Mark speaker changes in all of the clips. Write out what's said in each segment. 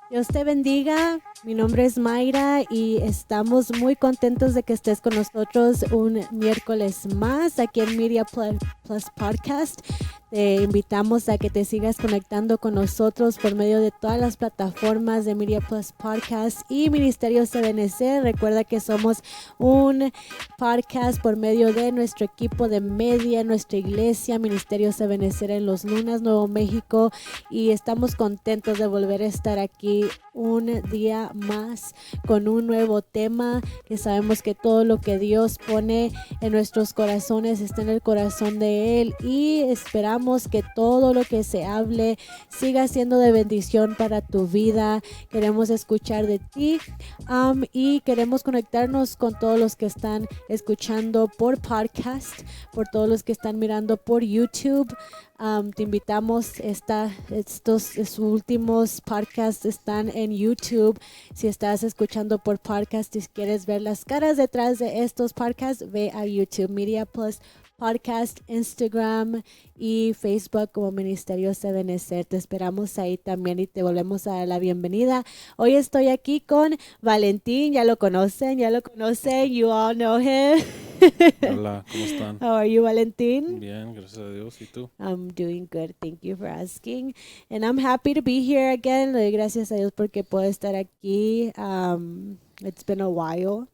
Speaker 1: Dios te bendiga. Mi nombre es Mayra y estamos muy contentos de que estés con nosotros un miércoles más aquí en Plus Podcast. Te invitamos a que te sigas conectando con nosotros por medio de todas las plataformas de Media Plus Podcast y Ministerio CBNC. Recuerda que somos un podcast por medio de nuestro equipo de media, nuestra iglesia, Ministerio CBNC en Los Lunas, Nuevo México, y estamos contentos de volver a estar aquí un día más con un nuevo tema, que sabemos que todo lo que Dios pone en nuestros corazones está en el corazón de Él, y esperamos que todo lo que se hable siga siendo de bendición para tu vida. Queremos escuchar de ti, y queremos conectarnos con todos los que están escuchando por podcast, por todos los que están mirando por YouTube. Te invitamos, estos últimos podcasts están en YouTube. Si estás escuchando por podcast y quieres ver las caras detrás de estos podcasts, ve a YouTube, Media Plus Podcast, Instagram y Facebook como Ministerio Sebenecer. Te esperamos ahí también y te volvemos a dar la bienvenida. Hoy estoy aquí con Valentín, ya lo conocen, you all know him.
Speaker 2: Hola, ¿cómo están?
Speaker 1: How are you, Valentín?
Speaker 2: Bien, gracias a Dios. ¿Y tú?
Speaker 1: I'm doing good. Thank you for asking. And I'm happy to be here again. Le doy gracias a Dios porque puedo estar aquí. It's been a while.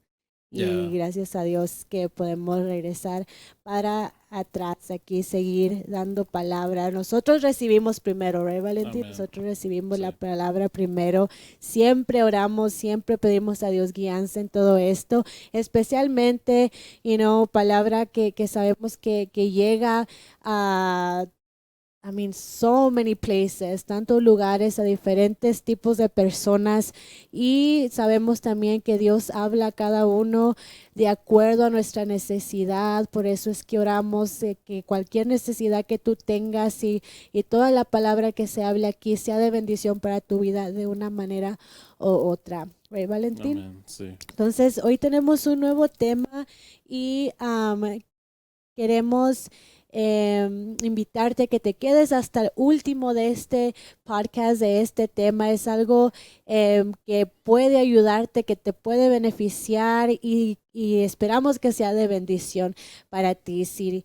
Speaker 1: Y
Speaker 2: Ya,
Speaker 1: gracias a Dios que podemos regresar para atrás aquí, seguir dando palabra. Nosotros recibimos primero, ¿right, Valentín?
Speaker 2: amén.
Speaker 1: Nosotros recibimos la
Speaker 2: Sí,
Speaker 1: palabra primero. Siempre oramos, siempre pedimos a Dios guianza en todo esto, especialmente, palabra que sabemos que llega a so many places, tantos lugares, a diferentes tipos de personas, y sabemos también que Dios habla a cada uno de acuerdo a nuestra necesidad. Por eso es que oramos que cualquier necesidad que tú tengas y toda la palabra que se hable aquí sea de bendición para tu vida de una manera u otra. ¿Right, Valentín?
Speaker 2: amén. Sí,
Speaker 1: Entonces, hoy tenemos un nuevo tema y queremos invitarte a que te quedes hasta el último de este podcast, de este tema. Es algo que puede ayudarte, que te puede beneficiar, y esperamos que sea de bendición para ti. Si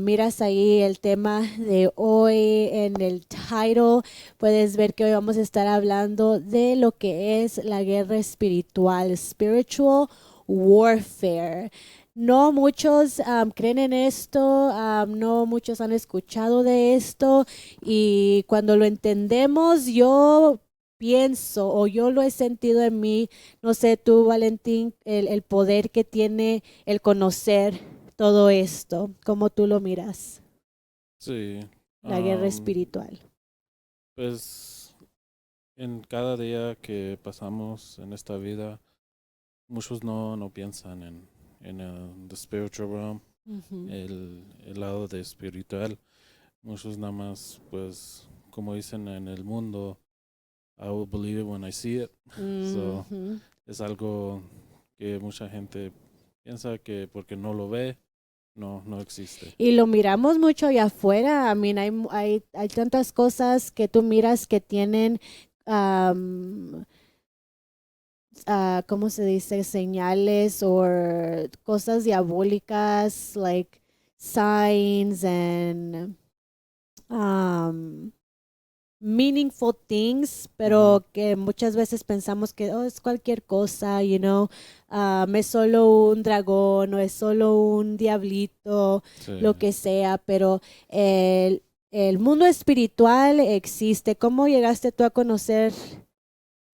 Speaker 1: miras ahí el tema de hoy en el title, puedes ver que hoy vamos a estar hablando de lo que es la guerra espiritual, spiritual warfare. No muchos creen en esto, no muchos han escuchado de esto, y cuando lo entendemos, yo pienso, o yo lo he sentido en mí, no sé tú, Valentín, el poder que tiene el conocer todo esto, como tú lo miras,
Speaker 2: sí.
Speaker 1: la guerra
Speaker 2: am,
Speaker 1: espiritual.
Speaker 2: pues en cada día que pasamos en esta vida, muchos no piensan en el the spiritual realm,
Speaker 1: Ujú.
Speaker 2: el lado de espiritual. Muchos nada más, pues, como dicen en el mundo, I will believe it when I see it. So,
Speaker 1: Ujú.
Speaker 2: es algo que mucha gente piensa que porque no lo ve, no existe.
Speaker 1: Y lo miramos mucho allá afuera. Hay tantas cosas que tú miras que tienen, um, ¿cómo se dice? Señales o cosas diabólicas, like signs and um, meaningful things,
Speaker 2: Ujú.
Speaker 1: pero que muchas veces pensamos que es cualquier cosa, es solo un dragón o es solo un diablito,
Speaker 2: Sí.
Speaker 1: lo que sea, pero el mundo espiritual existe. ¿Cómo llegaste tú a conocer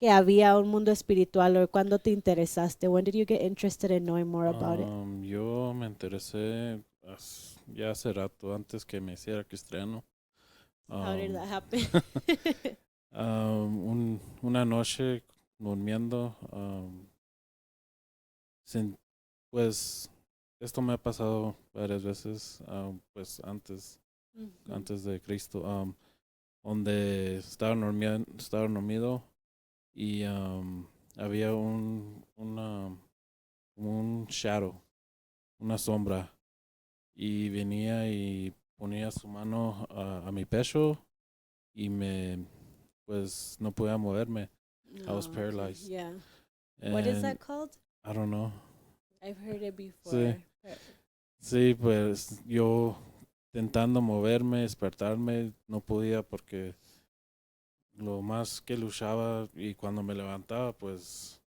Speaker 1: que había un mundo espiritual, o cuándo te interesaste? When did you get interested in knowing more about it?
Speaker 2: Yo me interesé ya hace rato, antes que me hiciera cristiano.
Speaker 1: How did
Speaker 2: Um,
Speaker 1: that happen?
Speaker 2: una noche durmiendo, sin- pues esto me ha pasado varias veces, pues
Speaker 1: Ujú.
Speaker 2: antes de Cristo, donde estaba dormido y había como un shadow, una sombra, y venía y ponía su mano a mi pecho y pues no podía moverme. I was
Speaker 1: Oh, okay.
Speaker 2: paralyzed.
Speaker 1: Yeah. What is that
Speaker 2: And
Speaker 1: called?
Speaker 2: I don't know.
Speaker 1: I've heard it
Speaker 2: Sí,
Speaker 1: before.
Speaker 2: sí, pues yo intentando moverme, despertarme, no podía porque lo más que luchaba y cuando me levantaba, pues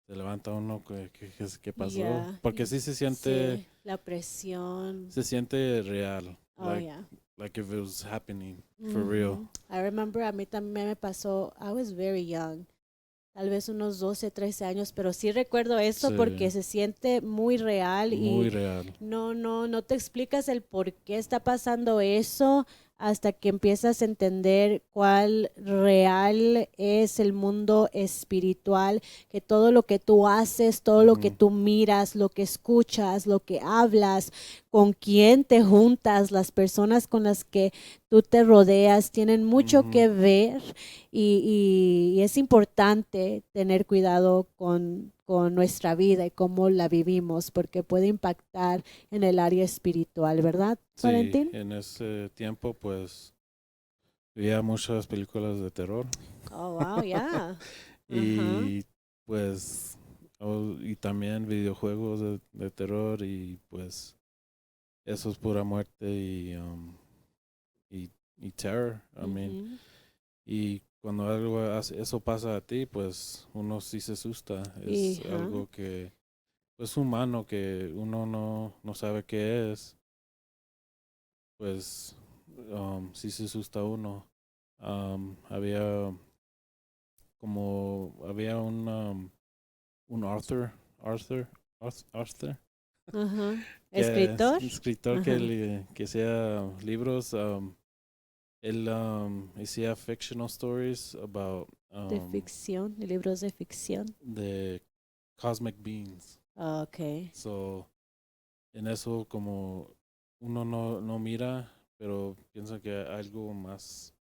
Speaker 2: se levanta uno que pasó.
Speaker 1: Yeah.
Speaker 2: Porque sí
Speaker 1: Sí, la presión.
Speaker 2: se siente real.
Speaker 1: Oh, yeah.
Speaker 2: Like if it was happening for real.
Speaker 1: I remember a mí también me pasó, I was very young, tal vez unos 12, 13 años, pero sí recuerdo eso
Speaker 2: Sí,
Speaker 1: porque se siente muy real y
Speaker 2: muy real.
Speaker 1: no te explicas el por qué está pasando eso hasta que empiezas a entender cuál real es el mundo espiritual, que todo lo que tú haces, todo lo que
Speaker 2: Ujú.
Speaker 1: tú miras, lo que escuchas, lo que hablas, con quién te juntas, las personas con las que tú te rodeas, tienen mucho
Speaker 2: Ujú.
Speaker 1: que ver y es importante tener cuidado con nuestra vida y cómo la vivimos, porque puede impactar en el área espiritual, ¿verdad,
Speaker 2: Sí,
Speaker 1: Valentín?
Speaker 2: en ese tiempo pues veía muchas películas de terror
Speaker 1: Oh, wow, yeah. Ajá.
Speaker 2: y pues y también videojuegos de terror y pues eso es pura muerte y terror. I mean,
Speaker 1: Ujú.
Speaker 2: y cuando eso pasa a ti, pues uno sí se asusta. Es
Speaker 1: Ajá.
Speaker 2: algo que es humano que uno no sabe qué es. Pues sí se asusta uno. Había había un Arthur
Speaker 1: Ajá.
Speaker 2: que es
Speaker 1: ¿Escritor?
Speaker 2: un escritor
Speaker 1: Ajá.
Speaker 2: que hacía libros. Él hacía fictional stories about
Speaker 1: De ficción, de libros de ficción.
Speaker 2: the cosmic beings.
Speaker 1: Okay.
Speaker 2: So, en eso como uno no mira, pero piensa que hay algo más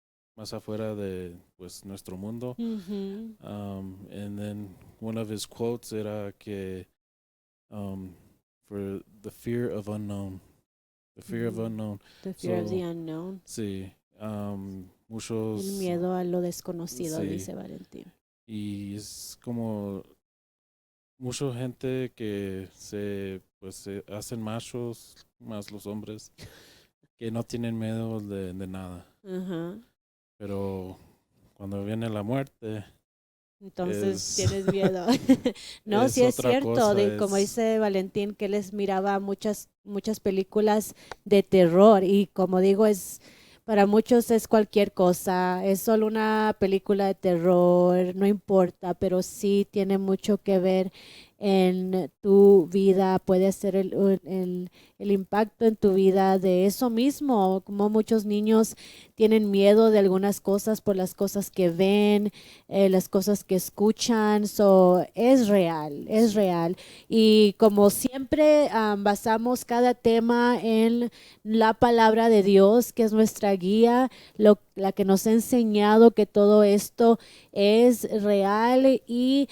Speaker 2: afuera de pues nuestro mundo.
Speaker 1: Ujú.
Speaker 2: And then one of his quotes era que um, for the fear of unknown, the fear of
Speaker 1: Ujú.
Speaker 2: unknown.
Speaker 1: The fear of the
Speaker 2: So,
Speaker 1: unknown.
Speaker 2: sí,
Speaker 1: El
Speaker 2: muchos,
Speaker 1: miedo a lo desconocido,
Speaker 2: sí,
Speaker 1: dice Valentín.
Speaker 2: y es como mucha gente que pues se hacen machos, más los hombres, que no tienen miedo de nada.
Speaker 1: Ajá.
Speaker 2: Pero cuando viene la muerte,
Speaker 1: Entonces
Speaker 2: es,
Speaker 1: tienes miedo. No,
Speaker 2: es
Speaker 1: sí es
Speaker 2: otra
Speaker 1: cierto,
Speaker 2: cosa,
Speaker 1: como dice Valentín, que les miraba muchas películas de terror y como digo, para muchos es cualquier cosa, es solo una película de terror, no importa, pero sí tiene mucho que ver en tu vida, puede ser el impacto en tu vida de eso mismo, como muchos niños tienen miedo de algunas cosas por las cosas que ven, las cosas que escuchan, es real, es
Speaker 2: sí.
Speaker 1: real. Y como siempre, basamos cada tema en la palabra de Dios, que es nuestra guía, la que nos ha enseñado que todo esto es real y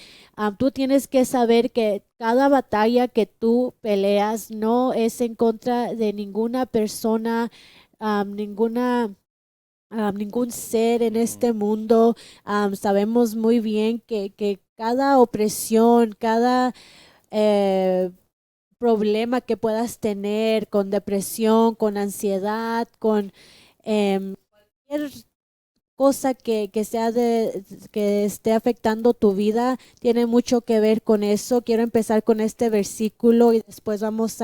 Speaker 1: tú tienes que saber que cada batalla que tú peleas no es en contra de ninguna persona, ningún ser en
Speaker 2: Ujú.
Speaker 1: este mundo. Sabemos muy bien que cada opresión, cada problema que puedas tener con depresión, con ansiedad, con cualquier cosa que esté afectando tu vida, tiene mucho que ver con eso. Quiero empezar con este versículo y después vamos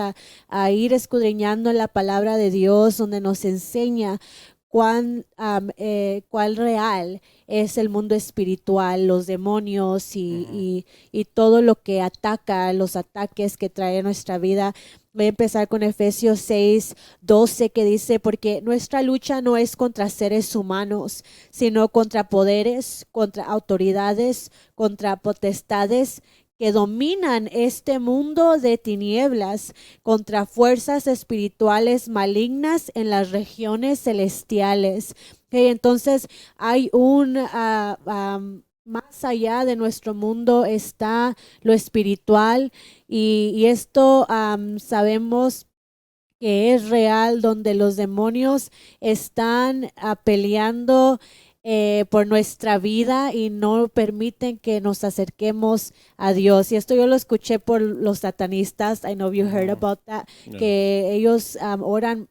Speaker 1: a ir escudriñando en la palabra de Dios, donde nos enseña cuál real es el mundo espiritual, los demonios
Speaker 2: Ujú.
Speaker 1: y todo lo que ataca, los ataques que trae a nuestra vida. Voy a empezar con Efesios 6:12 que dice, porque nuestra lucha no es contra seres humanos, sino contra poderes, contra autoridades, contra potestades que dominan este mundo de tinieblas, contra fuerzas espirituales malignas en las regiones celestiales. Okay, entonces hay más allá de nuestro mundo está lo espiritual y esto sabemos que es real, donde los demonios están peleando por nuestra vida y no permiten que nos acerquemos a Dios. Y esto yo lo escuché por los satanistas. I know you heard
Speaker 2: Ujú.
Speaker 1: about that.
Speaker 2: Yeah.
Speaker 1: Que ellos oran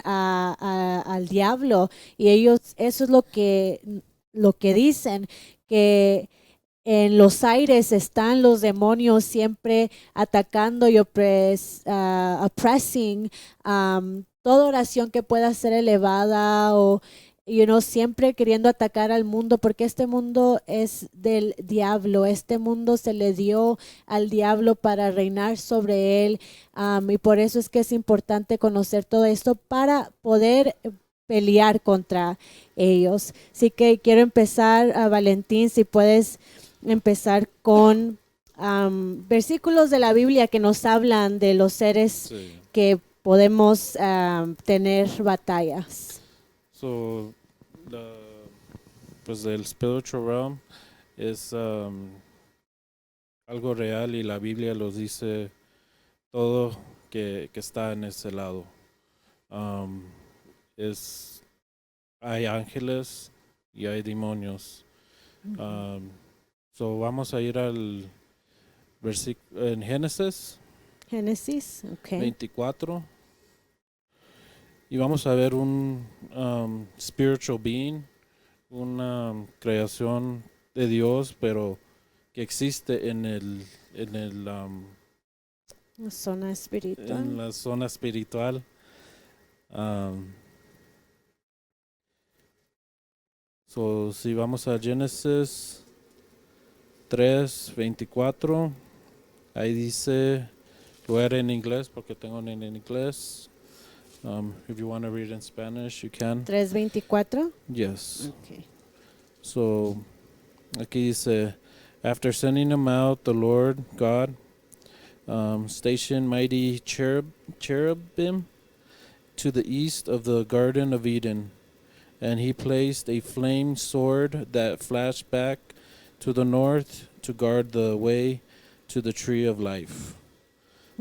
Speaker 1: al diablo y ellos, eso es lo que dicen, que en los aires están los demonios siempre atacando y oppressing toda oración que pueda ser elevada o siempre queriendo atacar al mundo, porque este mundo es del diablo, este mundo se le dio al diablo para reinar sobre él, y por eso es que es importante conocer todo esto para poder pelear contra ellos. Así que quiero empezar, Valentín, si puedes empezar con versículos de la Biblia que nos hablan de los seres
Speaker 2: Sí.
Speaker 1: que podemos tener batallas.
Speaker 2: So, pues el spiritual realm es algo real y la Biblia los dice todo que está en ese lado. Um, hay ángeles y hay demonios. So vamos a ir al versículo en Génesis
Speaker 1: Génesis, ok.
Speaker 2: 24 y vamos a ver un spiritual being, una creación de Dios, pero que existe
Speaker 1: Zona
Speaker 2: en
Speaker 1: espiritual.
Speaker 2: la zona espiritual. So, si vamos a Génesis 3:24, ahí dice, voy a leer en inglés porque tengo en inglés. If you want to read in Spanish, you can.
Speaker 1: 3:24.
Speaker 2: Yes.
Speaker 1: Okay.
Speaker 2: So, aquí dice, after sending them out, the Lord God stationed mighty cherubim to the east of the Garden of Eden, and he placed a flame sword that flashed back to the north to guard the way to the tree of life.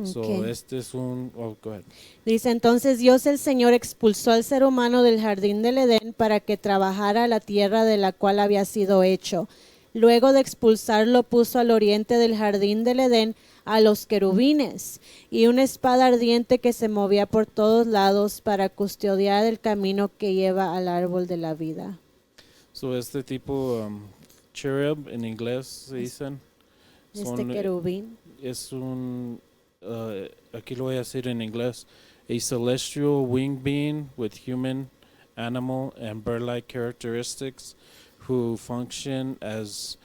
Speaker 2: So,
Speaker 1: Okay.
Speaker 2: este es un... Oh, go ahead.
Speaker 1: Dice, entonces Dios el Señor expulsó al ser humano del jardín del Edén para que trabajara la tierra de la cual había sido hecho. Luego de expulsarlo, puso al oriente del jardín del Edén a los querubines y una espada ardiente que se movía por todos lados para custodiar el camino que lleva al árbol de la vida.
Speaker 2: So, este tipo, cherub en inglés se dicen,
Speaker 1: Este querubín
Speaker 2: es un, aquí lo voy a decir en inglés, a celestial winged being with human, animal, and bird-like characteristics who function as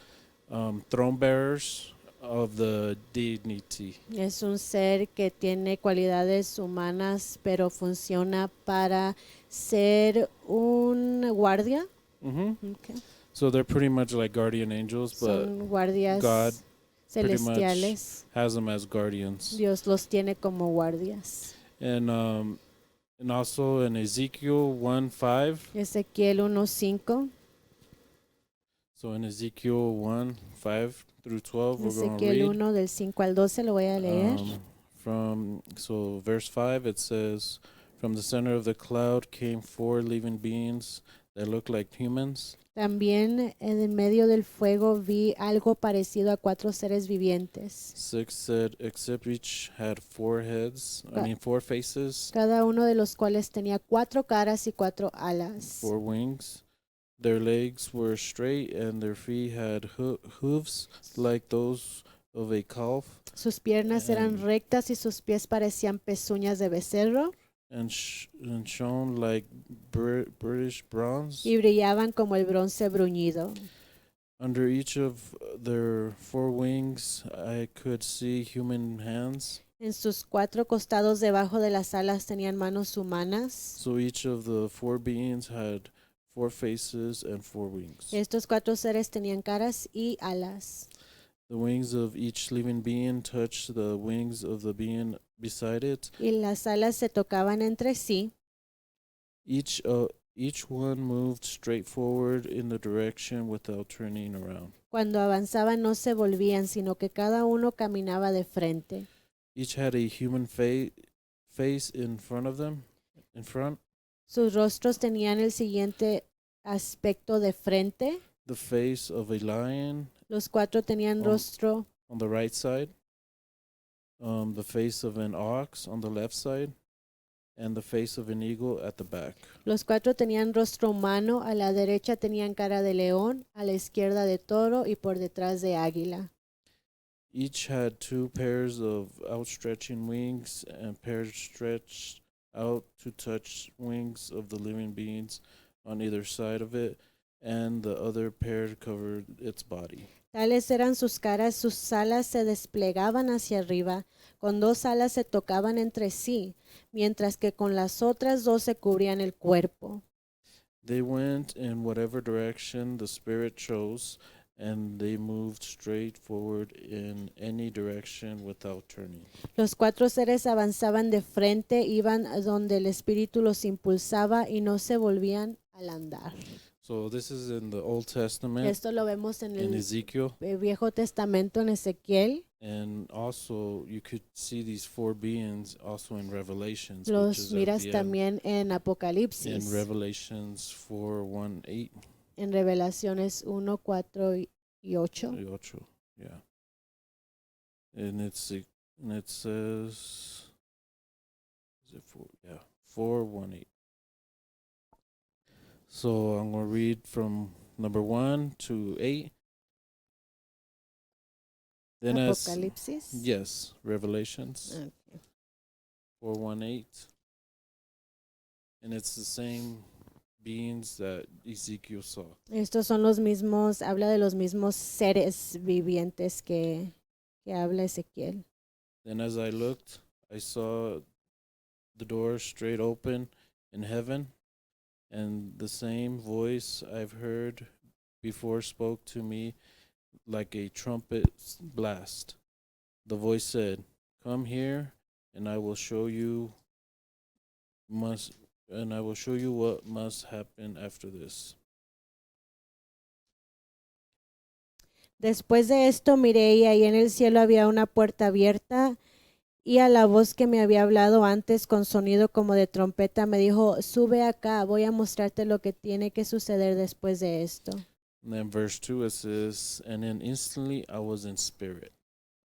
Speaker 2: throne bearers of the deity.
Speaker 1: es un ser que tiene cualidades humanas, pero funciona para ser un guardia.
Speaker 2: Mm-hmm.
Speaker 1: Okay.
Speaker 2: So they're pretty much like guardian angels, but
Speaker 1: Son guardias
Speaker 2: God pretty much
Speaker 1: celestiales.
Speaker 2: has them as guardians.
Speaker 1: Dios los tiene como guardias.
Speaker 2: And also in Ezekiel 1:5.
Speaker 1: Ezequiel 1:5.
Speaker 2: So in Ezekiel 1:5 through 12, we're going to
Speaker 1: Ezequiel
Speaker 2: read.
Speaker 1: 1 del 5 al 12 lo voy a leer.
Speaker 2: So verse 5, it says, from the center of the cloud came 4 living beings that looked like humans.
Speaker 1: También en el medio del fuego vi algo parecido a 4 seres vivientes.
Speaker 2: 6 said, except each had 4 faces,
Speaker 1: Cada uno de los cuales tenía 4 caras y 4 alas.
Speaker 2: 4 wings. Their legs were straight and their feet had hooves like those of a calf.
Speaker 1: Sus piernas eran rectas y sus pies parecían pezuñas de becerro.
Speaker 2: And shone like British bronze.
Speaker 1: Y brillaban como el bronce bruñido.
Speaker 2: Under each of their 4 wings, I could see human hands.
Speaker 1: En sus 4 costados debajo de las alas tenían manos humanas.
Speaker 2: So each of the 4 beings had 4 faces and 4 wings.
Speaker 1: Estos 4 seres tenían caras y alas.
Speaker 2: The wings of each living being touched the wings of the being beside it.
Speaker 1: Y las alas se tocaban entre sí.
Speaker 2: Each one moved straight forward in the direction without turning around.
Speaker 1: Cuando avanzaban no se volvían, sino que cada uno caminaba de frente.
Speaker 2: Each had a human face in front of them. In front.
Speaker 1: Sus rostros tenían el siguiente aspecto de frente.
Speaker 2: the face of a lion
Speaker 1: Los 4 tenían
Speaker 2: On-
Speaker 1: rostro,
Speaker 2: on the right side, the face of an ox on the left side, and the face of an eagle at the back.
Speaker 1: los 4 tenían rostro humano, a la derecha tenían cara de león, a la izquierda de toro y por detrás de águila.
Speaker 2: Each had 2 pairs of outstretching wings, and pairs stretched out to touch wings of the living beings on either side of it, and the other pair covered its body.
Speaker 1: Tales eran sus caras, sus alas se desplegaban hacia arriba, con 2 alas se tocaban entre sí, mientras que con las otras 2 se cubrían el cuerpo.
Speaker 2: They went in whatever direction the Spirit chose, and they moved straight forward in any direction without turning.
Speaker 1: Los 4 seres avanzaban de frente, iban a donde el Espíritu los impulsaba y no se volvían al andar.
Speaker 2: So this is in the Old Testament,
Speaker 1: Esto lo vemos en
Speaker 2: in
Speaker 1: el
Speaker 2: Ezekiel,
Speaker 1: Viejo Testamento, en Ezequiel.
Speaker 2: and also you could see these 4 beings also in Revelations, which
Speaker 1: Los
Speaker 2: is at
Speaker 1: miras
Speaker 2: the end.
Speaker 1: también en
Speaker 2: In
Speaker 1: Apocalipsis,
Speaker 2: Revelations 4:1-8,
Speaker 1: en Revelaciones 1, 4 y 8.
Speaker 2: 8, yeah. And it says, is it 4? Yeah, 4:1-8. So I'm going to read from number 1 to 8. Then as
Speaker 1: Apocalipsis.
Speaker 2: yes, Revelations
Speaker 1: Okay.
Speaker 2: 4:1-8. And it's the same beings that Ezekiel saw.
Speaker 1: Estos son los mismos, habla de los mismos seres vivientes que habla Ezequiel.
Speaker 2: Then as I looked, I saw the door straight open in heaven, and the same voice I've heard before spoke to me like a trumpet blast. The voice said, "Come here, and I will show you what must happen after this."
Speaker 1: Después de esto miré y ahí en el cielo había una puerta abierta y a la voz que me había hablado antes con sonido como de trompeta me dijo, sube acá, voy a mostrarte lo que tiene que suceder después de esto.
Speaker 2: And then verse 2 it says, "And then instantly I was in spirit."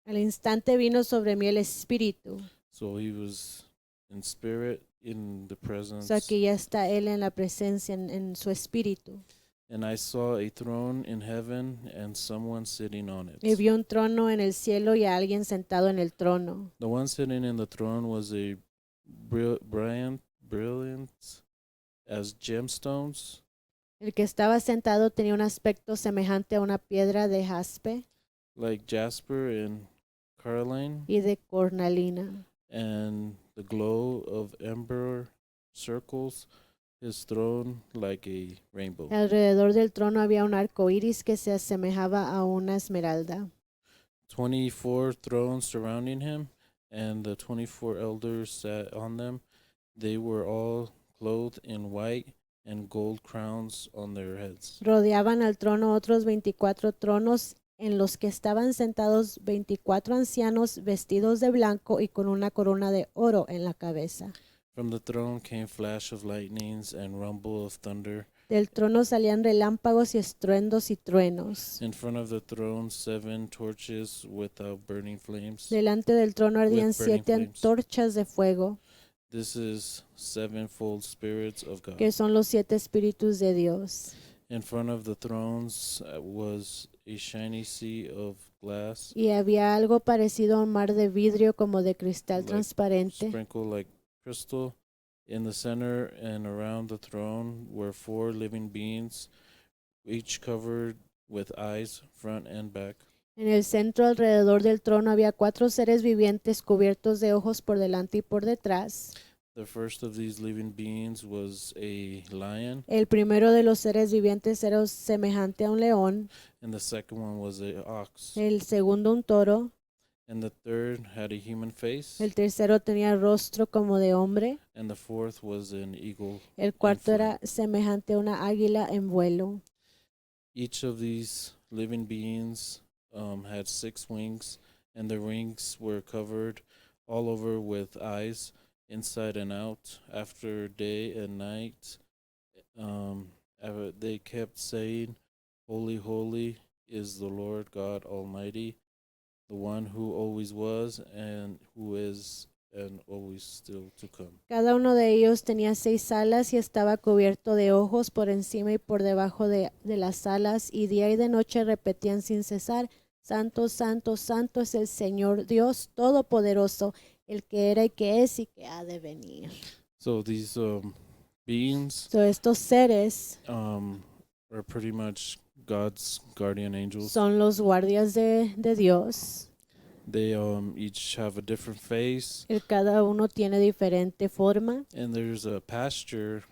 Speaker 1: Al instante vino sobre mí el Espíritu.
Speaker 2: So he was in spirit in the presence.
Speaker 1: O sea, que ya está Él en la presencia, en su Espíritu.
Speaker 2: And I saw a throne in heaven and someone sitting on it.
Speaker 1: Y vio un trono en el cielo y a alguien sentado en el trono.
Speaker 2: The one sitting in the throne was a brilliant as gemstones,
Speaker 1: El que estaba sentado tenía un aspecto semejante a una piedra de jaspe
Speaker 2: like jasper and carnelian,
Speaker 1: y de cornalina.
Speaker 2: and the glow of ember circles his throne like a rainbow.
Speaker 1: Alrededor del trono había un arco iris que se asemejaba a una esmeralda.
Speaker 2: 24 thrones surrounding him, and the 24 elders sat on them. They were all clothed in white, and gold crowns on their heads.
Speaker 1: Rodeaban al trono otros 24 tronos en los que estaban sentados 24 ancianos vestidos de blanco y con una corona de oro en la cabeza.
Speaker 2: From the throne came flash of lightnings and rumble of thunder.
Speaker 1: Del trono salían relámpagos y estruendos y truenos.
Speaker 2: In front of the throne, 7 torches without burning flames.
Speaker 1: Delante del trono ardían
Speaker 2: With burning
Speaker 1: 7
Speaker 2: flames.
Speaker 1: antorchas de fuego,
Speaker 2: This is 7-fold spirits of God.
Speaker 1: que son los 7 espíritus de Dios.
Speaker 2: In front of the thrones was a shiny sea of glass,
Speaker 1: Y había algo parecido a un mar de vidrio como de cristal
Speaker 2: Like
Speaker 1: transparente.
Speaker 2: sprinkled like crystal. In the center and around the throne were 4 living beings, each covered with eyes, front and back.
Speaker 1: En el centro alrededor del trono había 4 seres vivientes cubiertos de ojos por delante y por detrás.
Speaker 2: The first of these living beings was a lion,
Speaker 1: El primero de los seres vivientes era semejante a un león,
Speaker 2: and the second one was a ox,
Speaker 1: el segundo un toro,
Speaker 2: and the third had a human face,
Speaker 1: el tercero tenía rostro como de hombre,
Speaker 2: and the fourth was an eagle.
Speaker 1: el cuarto era semejante a una águila en vuelo.
Speaker 2: Each of these living beings had 6 wings, and the wings were covered all over with eyes, inside and out, after day and night. they kept saying, "Holy, holy is the Lord God Almighty, the one who always was and who is and always still to come."
Speaker 1: Cada uno de ellos tenía 6 alas y estaba cubierto de ojos por encima y por debajo de las alas, y día y de noche repetían sin cesar: Santo, santo, santo es el Señor Dios Todopoderoso, el que era y que es y que ha de venir.
Speaker 2: So these beings
Speaker 1: So, estos seres
Speaker 2: are pretty much God's guardian angels.
Speaker 1: son los guardias de Dios.
Speaker 2: They each have a different face,
Speaker 1: Cada uno tiene diferente forma.
Speaker 2: and there's a pastor,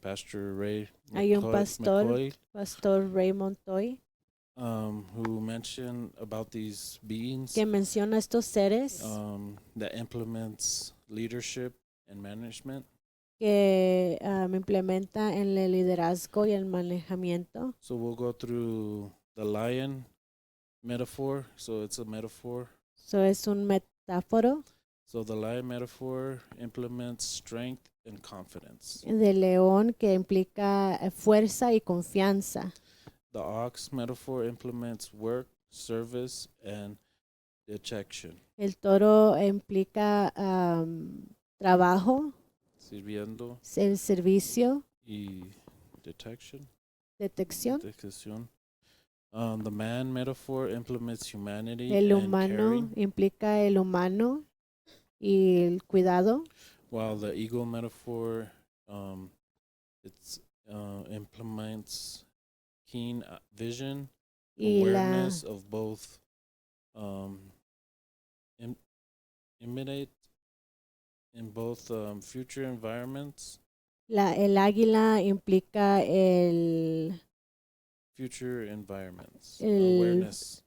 Speaker 2: Pastor Ray
Speaker 1: Hay un
Speaker 2: McCoy,
Speaker 1: Pastor Ray Montoy,
Speaker 2: who mentioned about these beings
Speaker 1: que menciona estos seres
Speaker 2: that implements leadership and management.
Speaker 1: que implementa en el liderazgo y el manejamiento.
Speaker 2: So we'll go through the lion metaphor. So it's a metaphor.
Speaker 1: So, es un metáforo
Speaker 2: So the lion metaphor implements strength and confidence.
Speaker 1: de león que implica fuerza y confianza.
Speaker 2: The ox metaphor implements work, service, and detection.
Speaker 1: El toro implica trabajo,
Speaker 2: Sirviendo
Speaker 1: el servicio,
Speaker 2: y detection.
Speaker 1: detección.
Speaker 2: Detección. The man metaphor implements humanity
Speaker 1: El
Speaker 2: and
Speaker 1: humano
Speaker 2: caring,
Speaker 1: implica el humano y el cuidado.
Speaker 2: while the eagle metaphor it's implements keen vision,
Speaker 1: Y
Speaker 2: awareness of both imitate in both future environments,
Speaker 1: el águila implica el
Speaker 2: awareness.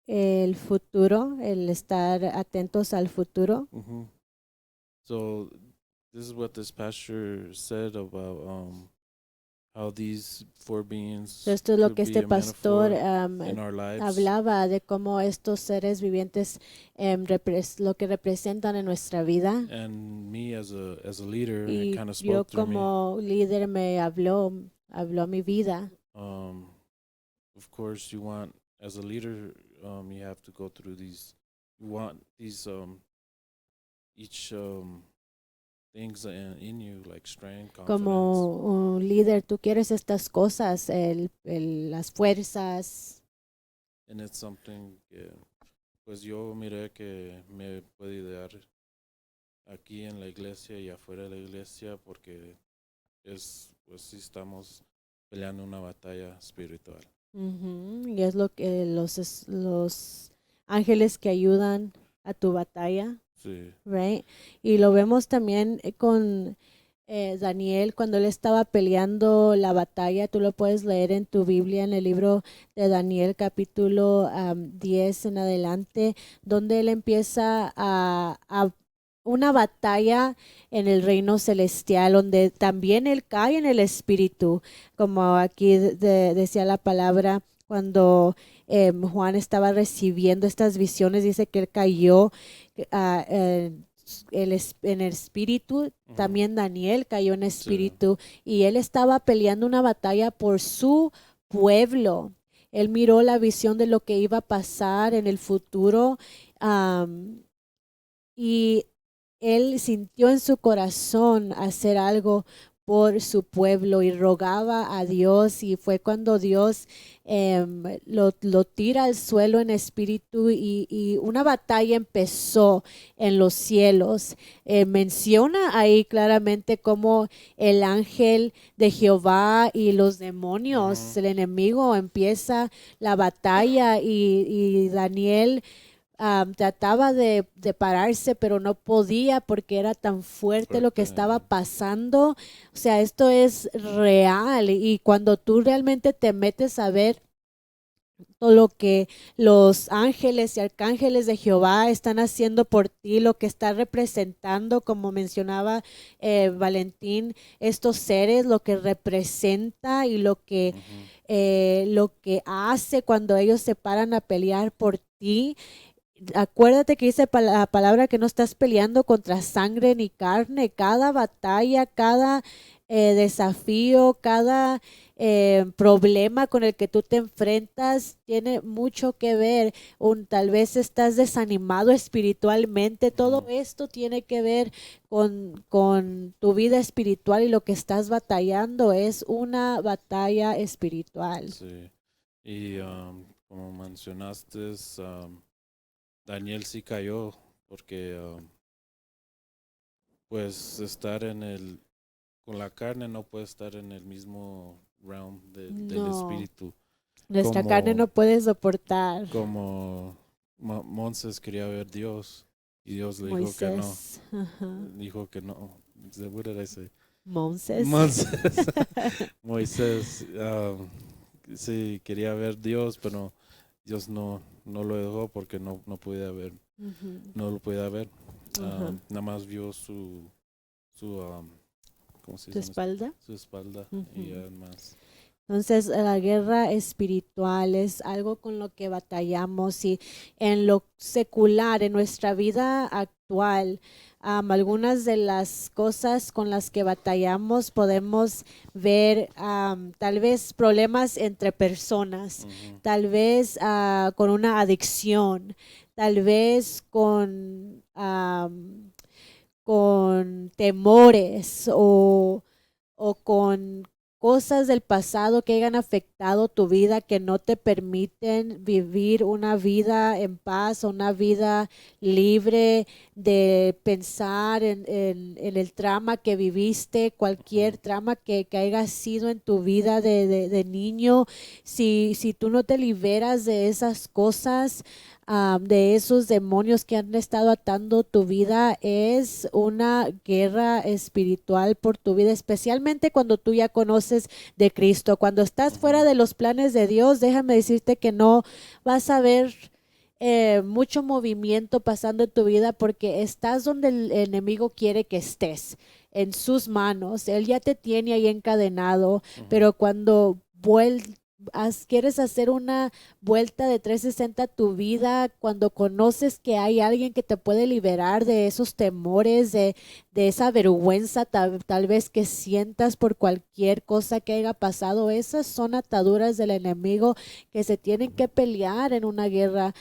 Speaker 1: el futuro, el estar atentos al futuro.
Speaker 2: Mm-hmm. So this is what this pastor said about how these four beings
Speaker 1: Esto es lo
Speaker 2: could
Speaker 1: que
Speaker 2: be
Speaker 1: este
Speaker 2: a
Speaker 1: pastor
Speaker 2: metaphor in our lives.
Speaker 1: hablaba de cómo estos seres vivientes lo que representan en nuestra vida.
Speaker 2: And me as a leader,
Speaker 1: Y
Speaker 2: it kind of
Speaker 1: yo
Speaker 2: spoke through me.
Speaker 1: como líder me habló a mi vida.
Speaker 2: Of course, you want as a leader, you have to go through these. You want these each things in you, like strength, confidence.
Speaker 1: Como un líder, tú quieres estas cosas, las fuerzas.
Speaker 2: And it's something que, pues yo miré que me puede ayudar aquí en la iglesia y afuera de la iglesia, porque pues sí estamos peleando una batalla espiritual.
Speaker 1: Y es lo que los ángeles que ayudan a tu batalla.
Speaker 2: Sí.
Speaker 1: Right? Y lo vemos también con Daniel cuando él estaba peleando la batalla. Tú lo puedes leer en tu Biblia, en el libro de Daniel, capítulo 10 en adelante, donde él empieza a una batalla en el reino celestial, donde también él cae en el espíritu, como aquí decía la palabra, cuando Juan estaba recibiendo estas visiones, dice que él cayó en el espíritu. También Daniel cayó en espíritu, y él estaba peleando una batalla por su pueblo. Él miró la visión de lo que iba a pasar en el futuro, y él sintió en su corazón hacer algo por su pueblo y rogaba a Dios, y fue cuando Dios lo tira al suelo en espíritu, y una batalla empezó en los cielos. Menciona ahí claramente cómo el ángel de Jehová y los demonios, el enemigo, empieza la batalla, y Daniel trataba de pararse, pero no podía porque era tan fuerte lo que estaba pasando. O sea, esto es real, y cuando tú realmente te metes a ver todo lo que los ángeles y arcángeles de Jehová están haciendo por ti, lo que está representando, como mencionaba Valentín, estos seres, lo que representa y lo que hace cuando ellos se paran a pelear por ti. Acuérdate que dice la palabra que no estás peleando contra sangre ni carne. Cada batalla, cada desafío, cada problema con el que tú te enfrentas tiene mucho que ver. Tal vez estás desanimado espiritualmente. Todo esto tiene que ver con tu vida espiritual y lo que estás batallando es una batalla espiritual.
Speaker 2: Sí. Y como mencionaste, Daniel sí cayó porque pues estar con la carne no puede estar en el mismo realm del
Speaker 1: No,
Speaker 2: espíritu.
Speaker 1: nuestra carne
Speaker 2: Como,
Speaker 1: no puede soportar.
Speaker 2: como Moisés quería ver Dios y Dios le dijo que no.
Speaker 1: Moisés, ajá.
Speaker 2: Dijo que no. What did I say?
Speaker 1: Moisés.
Speaker 2: Moisés, Moisés sí quería ver Dios, pero Dios no lo dejó porque no podía ver,
Speaker 1: Ujú,
Speaker 2: no lo podía ver.
Speaker 1: ajá.
Speaker 2: Nada más vio su ¿cómo se
Speaker 1: Tu
Speaker 2: dice?
Speaker 1: espalda.
Speaker 2: Su espalda y
Speaker 1: Ujú.
Speaker 2: además.
Speaker 1: Entonces, la guerra espiritual es algo con lo que batallamos y en lo secular, en nuestra vida actual, algunas de las cosas con las que batallamos podemos ver tal vez problemas entre personas,
Speaker 2: Ujú,
Speaker 1: tal vez con una adicción, tal vez con temores o con cosas del pasado que hayan afectado tu vida que no te permiten vivir una vida en paz, una vida libre de pensar en el trama que viviste, cualquier
Speaker 2: ujú,
Speaker 1: trama que haya sido en tu vida de niño. Si tú no te liberas de esas cosas, de esos demonios que han estado atando tu vida, es una guerra espiritual por tu vida, especialmente cuando tú ya conoces de Cristo. Cuando estás fuera
Speaker 2: ujú,
Speaker 1: de los planes de Dios, déjame decirte que no vas a ver mucho movimiento pasando en tu vida porque estás donde el enemigo quiere que estés, en sus manos. Él ya te tiene ahí encadenado,
Speaker 2: ujú,
Speaker 1: pero cuando quieres hacer una vuelta de 360 a tu vida, cuando conoces que hay alguien que te puede liberar de esos temores, de esa vergüenza tal vez que sientas por cualquier cosa que haya pasado, esas son ataduras del enemigo que se tienen que pelear en una guerra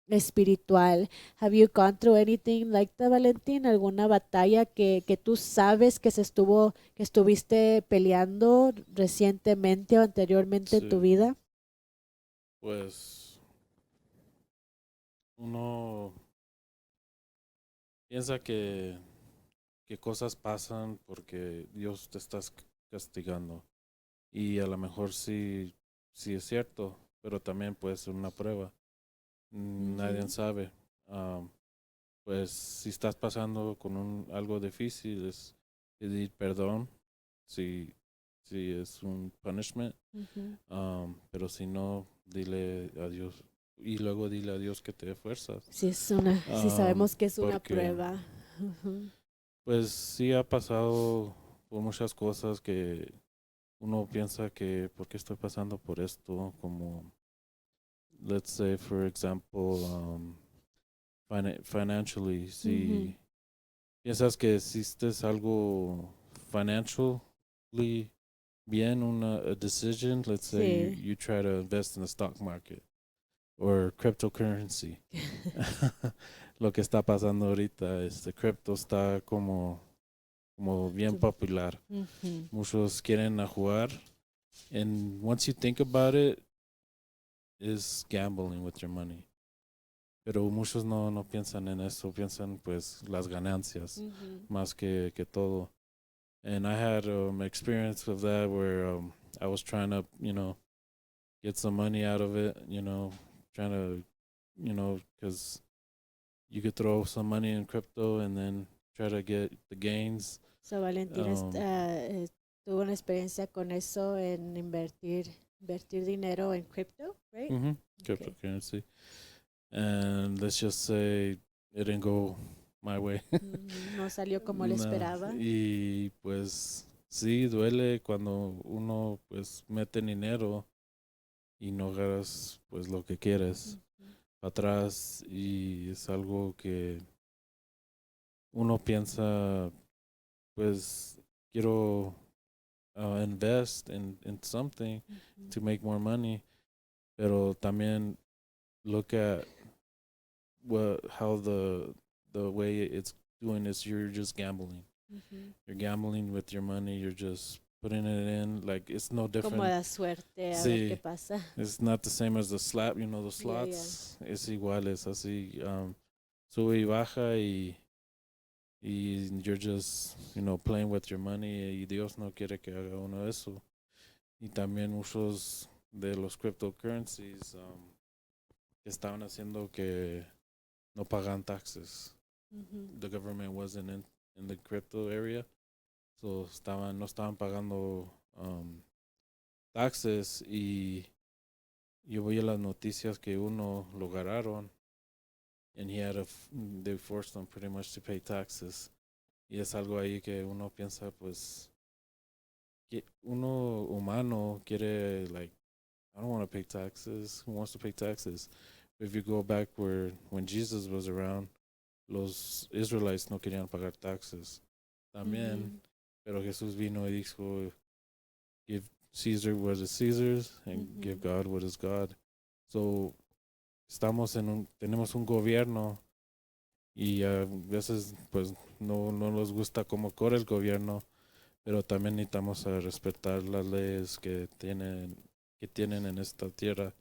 Speaker 1: espiritual. Have you gone through anything like that, Valentín? ¿Alguna batalla que tú sabes que estuviste peleando recientemente o anteriormente en tu
Speaker 2: sí,
Speaker 1: vida?
Speaker 2: pues uno piensa que cosas pasan porque Dios te está castigando. Y a lo mejor sí es cierto, pero también puede ser una prueba. Nadie
Speaker 1: Ujú.
Speaker 2: sabe. Am, pues si estás pasando con algo difícil, es pedir perdón, si, si es un punishment.
Speaker 1: Ujú.
Speaker 2: Pero si no, dile a Dios. Y luego dile a Dios que te dé fuerzas.
Speaker 1: Si
Speaker 2: Am,
Speaker 1: sabemos que es una
Speaker 2: porque
Speaker 1: prueba. Ujú.
Speaker 2: pues sí ha pasado por muchas cosas que uno piensa que por qué estoy pasando por esto, como let's say for example, financially,
Speaker 1: Ujú.
Speaker 2: si piensas que hiciste algo financially bien, una a decision, let's say
Speaker 1: Sí.
Speaker 2: you try to invest in the stock market or cryptocurrency. Lo que está pasando ahorita, este crypto está como bien popular.
Speaker 1: Ujú.
Speaker 2: Muchos quieren a jugar. And once you think about it, is gambling with your money. Pero muchos no piensan en eso, piensan pues las ganancias
Speaker 1: Ujú.
Speaker 2: más que todo. And I had experience of that where I was trying to, get some money out of it, trying to, because you could throw some money in crypto and then try to get the gains.
Speaker 1: So, Valentín
Speaker 2: Um,
Speaker 1: tuvo una experiencia con eso en invertir dinero en cripto, right?
Speaker 2: mhm,
Speaker 1: Okay.
Speaker 2: cryptocurrency. And let's just say it didn't go my way.
Speaker 1: Ujú. No salió como él
Speaker 2: No,
Speaker 1: esperaba.
Speaker 2: y pues sí, duele cuando uno pues mete dinero y no ganas pues lo que quieres
Speaker 1: Ujú.
Speaker 2: atrás y es algo que uno piensa pues quiero invest in something
Speaker 1: Ujú.
Speaker 2: to make more money. Pero también look at how the way it's doing is you're just gambling.
Speaker 1: Ujú.
Speaker 2: You're gambling with your money. You're just putting it in. Like it's no
Speaker 1: Como
Speaker 2: different.
Speaker 1: la suerte, a ver qué
Speaker 2: See,
Speaker 1: pasa.
Speaker 2: it's not the same as the slap. You know, the
Speaker 1: Yeah, yeah.
Speaker 2: slots. Es igual. Es así. Sube y baja y you're just, playing with your money y Dios no quiere que haga uno eso. Y también muchos de los cryptocurrencies estaban haciendo que no pagan taxes.
Speaker 1: Ujú.
Speaker 2: The government wasn't in the crypto area, so no estaban pagando taxes y yo vi las noticias que uno lo agarraron and they forced them pretty much to pay taxes. Y es algo ahí que uno piensa, pues, que uno humano quiere, like, I don't want to pay taxes. Who wants to pay taxes? But if you go back when Jesus was around, los Israelites no querían pagar taxes también,
Speaker 1: Ujú.
Speaker 2: pero Jesús vino y dijo, give Caesar what is Caesar's and
Speaker 1: Ujú.
Speaker 2: give God what is God. So, tenemos un gobierno y a veces pues no nos gusta cómo corre el gobierno, pero también necesitamos respetar las leyes que tienen en esta tierra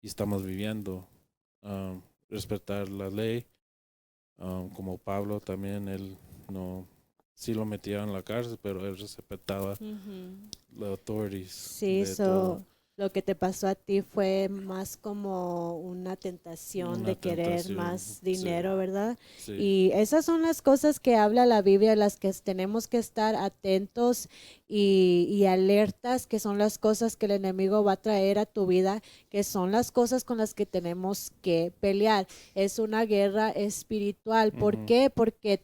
Speaker 2: y estamos viviendo. Respetar la ley, como Pablo también, él no, sí lo metieron en la cárcel, pero él respetaba
Speaker 1: Ujú.
Speaker 2: las authorities
Speaker 1: Sí,
Speaker 2: de todo.
Speaker 1: lo que te pasó a ti fue más como una tentación
Speaker 2: Una
Speaker 1: de querer
Speaker 2: tentación,
Speaker 1: más
Speaker 2: sí,
Speaker 1: dinero, ¿verdad?
Speaker 2: sí.
Speaker 1: Y esas son las cosas que habla la Biblia, las que tenemos que estar atentos y alertas, que son las cosas que el enemigo va a traer a tu vida, que son las cosas con las que tenemos que pelear. Es una guerra espiritual. ¿Por
Speaker 2: Ujú,
Speaker 1: qué? Porque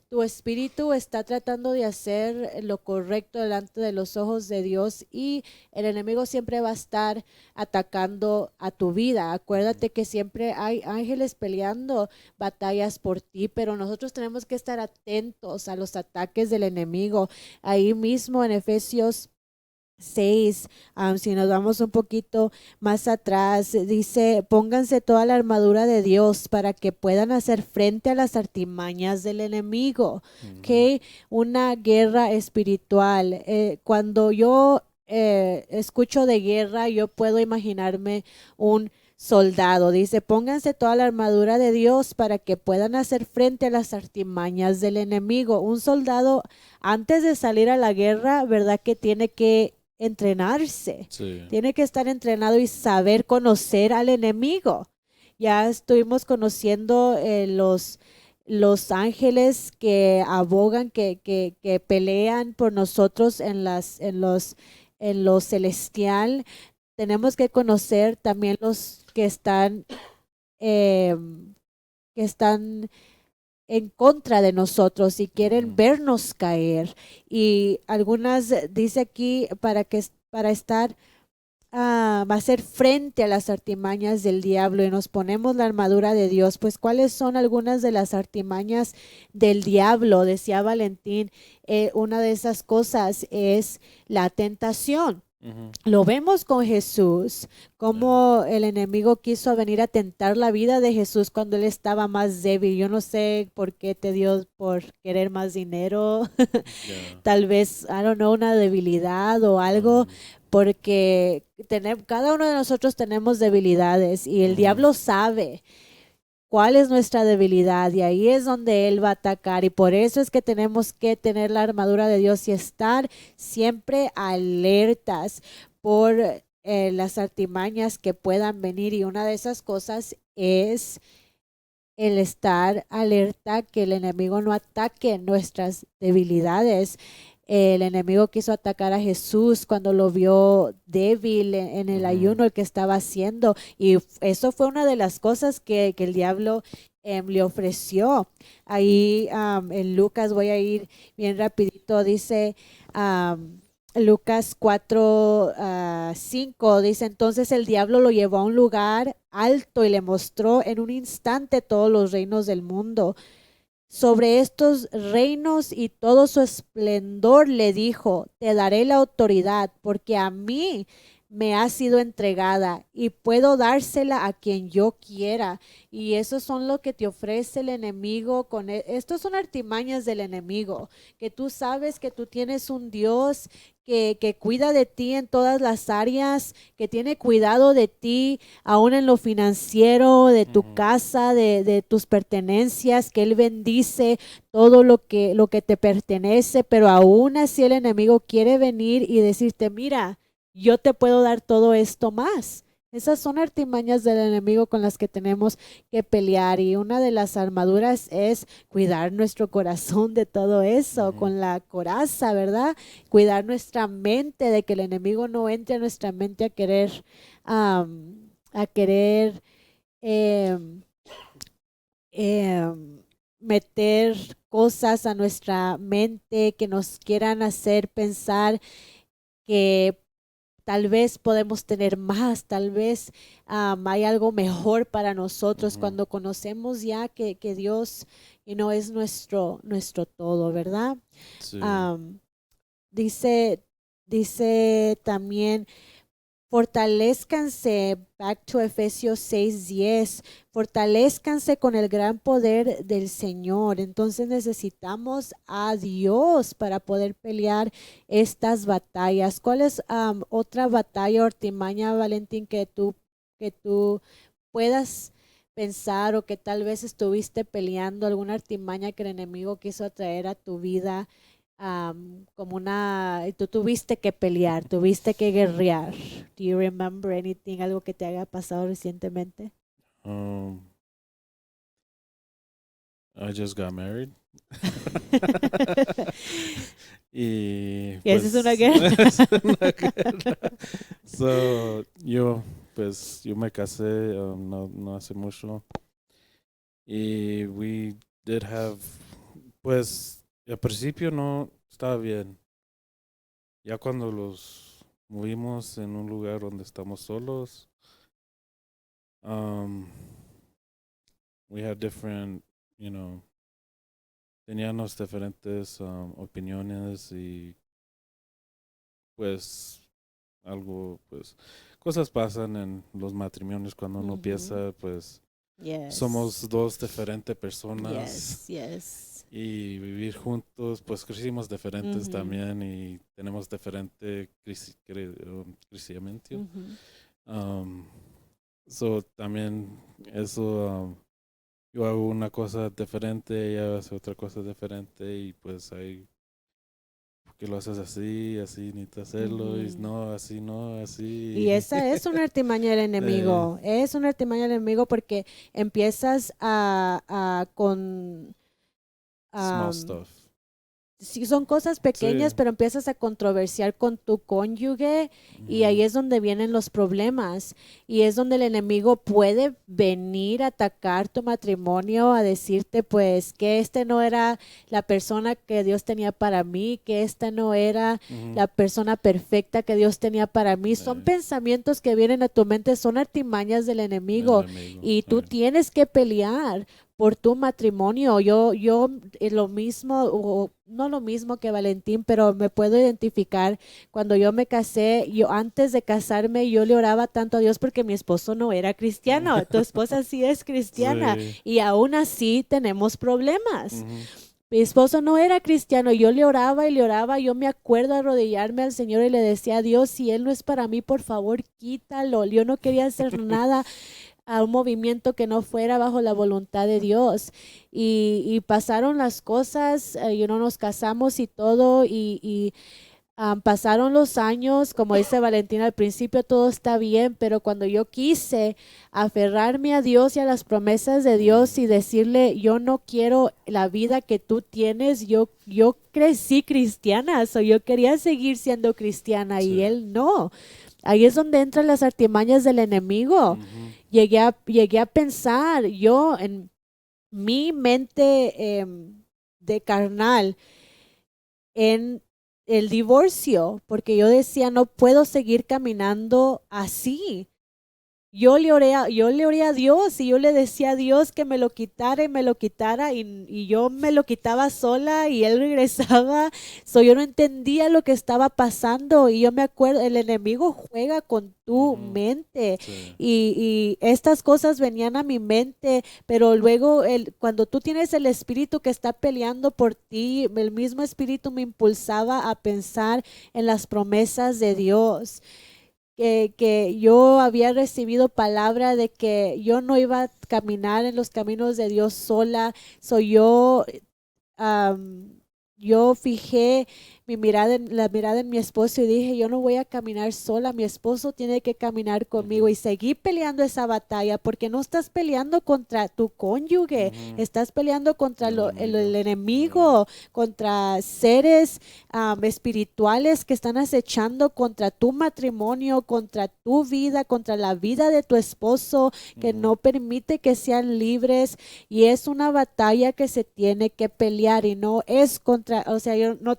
Speaker 1: tu espíritu está tratando de hacer lo correcto delante de los ojos de Dios y el enemigo siempre va a estar atacando a tu vida.
Speaker 2: ujú.
Speaker 1: Acuérdate que siempre hay ángeles peleando batallas por ti, pero nosotros tenemos que estar atentos a los ataques del enemigo. Ahí mismo en Efesios 6, si nos vamos un poquito más atrás, dice, pónganse toda la armadura de Dios para que puedan hacer frente a las artimañas del enemigo.
Speaker 2: Ujú,
Speaker 1: ¿Ok? Una guerra espiritual. Cuando yo escucho de guerra, yo puedo imaginarme un soldado. Dice, pónganse toda la armadura de Dios para que puedan hacer frente a las artimañas del enemigo. Un soldado, antes de salir a la guerra, ¿verdad? Que tiene que entrenarse,
Speaker 2: sí.
Speaker 1: tiene que estar entrenado y saber conocer al enemigo. Ya estuvimos conociendo los ángeles que abogan, que pelean por nosotros en lo celestial. Tenemos que conocer también los eh, que están en contra de nosotros y quieren
Speaker 2: Ujú,
Speaker 1: vernos caer. Y algunas dice aquí para estar va a ser frente a las artimañas del diablo y nos ponemos la armadura de Dios. Pues, ¿cuáles son algunas de las artimañas del diablo? Decía Valentín, una de esas cosas es la tentación.
Speaker 2: ujú,
Speaker 1: Lo vemos con Jesús,
Speaker 2: yeah,
Speaker 1: cómo el enemigo quiso venir a tentar la vida de Jesús cuando él estaba más débil. Yo no sé por qué te dio por querer más dinero,
Speaker 2: yeah.
Speaker 1: tal vez, I don't know, una debilidad o algo,
Speaker 2: Um,
Speaker 1: porque cada uno de nosotros tenemos debilidades y el
Speaker 2: ujú,
Speaker 1: diablo sabe cuál es nuestra debilidad y ahí es donde Él va a atacar y por eso es que tenemos que tener la armadura de Dios y estar siempre alertas por las artimañas que puedan venir y una de esas cosas es el estar alerta que el enemigo no ataque nuestras debilidades. El enemigo quiso atacar a Jesús cuando lo vio débil en el
Speaker 2: ujú,
Speaker 1: ayuno el que estaba haciendo. Y eso fue una de las cosas que el diablo le ofreció. Ahí en Lucas, voy a ir bien rapidito, dice Lucas 4, 5, dice, entonces el diablo lo llevó a un lugar alto y le mostró en un instante todos los reinos del mundo sobre estos reinos y todo su esplendor, le dijo, te daré la autoridad, porque a mí me ha sido entregada y puedo dársela a quien yo quiera. Y eso son lo que te ofrece el enemigo. Estos son artimañas del enemigo, que tú sabes que tú tienes un Dios que cuida de ti en todas las áreas, que tiene cuidado de ti, aún en lo financiero, de tu
Speaker 2: Ujú.
Speaker 1: casa, de tus pertenencias, que Él bendice todo lo que te pertenece, pero aún así el enemigo quiere venir y decirte, mira, yo te puedo dar todo esto más. Esas son artimañas del enemigo con las que tenemos que pelear, y una de las armaduras es cuidar nuestro corazón de todo eso,
Speaker 2: Ujú.
Speaker 1: con la coraza, ¿verdad? Cuidar nuestra mente, de que el enemigo no entre a nuestra mente a querer em, em, meter cosas a nuestra mente que nos quieran hacer pensar que tal vez podemos tener más, tal vez hay algo mejor para nosotros
Speaker 2: Ujú.
Speaker 1: cuando conocemos ya que Dios no es nuestro todo, ¿verdad?
Speaker 2: Sí.
Speaker 1: Am, dice, dice también, fortalezcanse, back to Efesios 6:10, fortalezcanse con el gran poder del Señor. Entonces necesitamos a Dios para poder pelear estas batallas. ¿Cuál es otra batalla o artimaña, Valentín, que tú puedas pensar, o que tal vez estuviste peleando, alguna artimaña que el enemigo quiso traer a tu vida? Como tú tuviste que pelear, tuviste que guerrear. Do you remember anything, algo que te haya pasado recientemente?
Speaker 2: Um, I just got married. Y
Speaker 1: Y esa es una
Speaker 2: pues
Speaker 1: guerra.
Speaker 2: es una guerra. So, yo me casé no hace mucho, y we did have, pues al principio no estaba bien. Ya cuando los movimos en un lugar donde estamos solos, um, we had different, you know, teníamos diferentes opiniones, y pues pues cosas pasan en los matrimonios cuando uno
Speaker 1: Ujú.
Speaker 2: empieza, pues
Speaker 1: Yes.
Speaker 2: somos dos diferentes personas,
Speaker 1: Yes, yes.
Speaker 2: y vivir juntos, pues crecimos diferentes
Speaker 1: Ujú,
Speaker 2: también, y tenemos diferente crecimiento.
Speaker 1: ujú.
Speaker 2: Um, también eso, yo hago una cosa diferente, ella hace otra cosa diferente, y pues ahí, porque lo haces así, así necesitas hacerlo, y
Speaker 1: Ujú.
Speaker 2: no, así no,
Speaker 1: Y
Speaker 2: así.
Speaker 1: esa es una artimaña del
Speaker 2: Eh,
Speaker 1: enemigo, es una artimaña del enemigo, porque empiezas con
Speaker 2: small stuff.
Speaker 1: sí, son cosas
Speaker 2: Sí.
Speaker 1: pequeñas, pero empiezas a controversiar con tu cónyuge, y
Speaker 2: Ujú.
Speaker 1: ahí es donde vienen los problemas, y es donde el enemigo puede venir a atacar tu matrimonio, a decirte pues que este no era la persona que Dios tenía para mí, que esta no era
Speaker 2: Ujú.
Speaker 1: la persona perfecta que Dios tenía para mí. Son
Speaker 2: Eh,
Speaker 1: pensamientos que vienen a tu mente, son artimañas del
Speaker 2: el
Speaker 1: enemigo,
Speaker 2: amigo,
Speaker 1: y
Speaker 2: sí.
Speaker 1: tú tienes que pelear por tu matrimonio. Yo lo mismo, o no lo mismo que Valentín, pero me puedo identificar. Cuando yo me casé, yo antes de casarme, yo le oraba tanto a Dios porque mi esposo no era cristiano. Tu esposa sí es cristiana,
Speaker 2: Sí.
Speaker 1: y aún así tenemos problemas.
Speaker 2: Ujú.
Speaker 1: Mi esposo no era cristiano, yo le oraba y le oraba. Yo me acuerdo arrodillarme al Señor y le decía a Dios, si Él no es para mí, por favor, quítalo. Yo no quería hacer nada a un movimiento que no fuera bajo la voluntad de Dios. Y pasaron las cosas, no nos casamos y todo, pasaron los años, como dice Valentina, al principio todo está bien, pero cuando yo quise aferrarme a Dios y a las promesas de
Speaker 2: Mm.
Speaker 1: Dios y decirle, yo no quiero la vida que tú tienes, yo crecí cristiana, yo quería seguir siendo cristiana, y
Speaker 2: Sí.
Speaker 1: él no. Ahí es donde entran las artimañas del enemigo.
Speaker 2: Ujú.
Speaker 1: Llegué a pensar yo en mi mente de carnal en el divorcio, porque yo decía, no puedo seguir caminando así. yo le oré a Dios y yo le decía a Dios que me lo quitara y me lo quitara y yo me lo quitaba sola y él regresaba. Yo no entendía lo que estaba pasando y yo me acuerdo, el enemigo juega con tu
Speaker 2: Ujú.
Speaker 1: mente
Speaker 2: Sí.
Speaker 1: y estas cosas venían a mi mente, pero luego cuando tú tienes el espíritu que está peleando por ti, el mismo espíritu me impulsaba a pensar en las promesas de Dios que yo había recibido palabra de que yo no iba a caminar en los caminos de Dios sola. Soy yo, am, yo fijé la mirada en mi esposo y dije, yo no voy a caminar sola, mi esposo tiene que caminar conmigo
Speaker 2: Ujú.
Speaker 1: y seguí peleando esa batalla porque no estás peleando contra tu cónyuge,
Speaker 2: Ujú.
Speaker 1: estás peleando contra
Speaker 2: El
Speaker 1: el
Speaker 2: enemigo.
Speaker 1: enemigo, contra seres espirituales que están acechando contra tu matrimonio, contra tu vida, contra la vida de tu esposo, que
Speaker 2: Ujú.
Speaker 1: no permite que sean libres y es una batalla que se tiene que pelear y no es contra, o sea, yo no,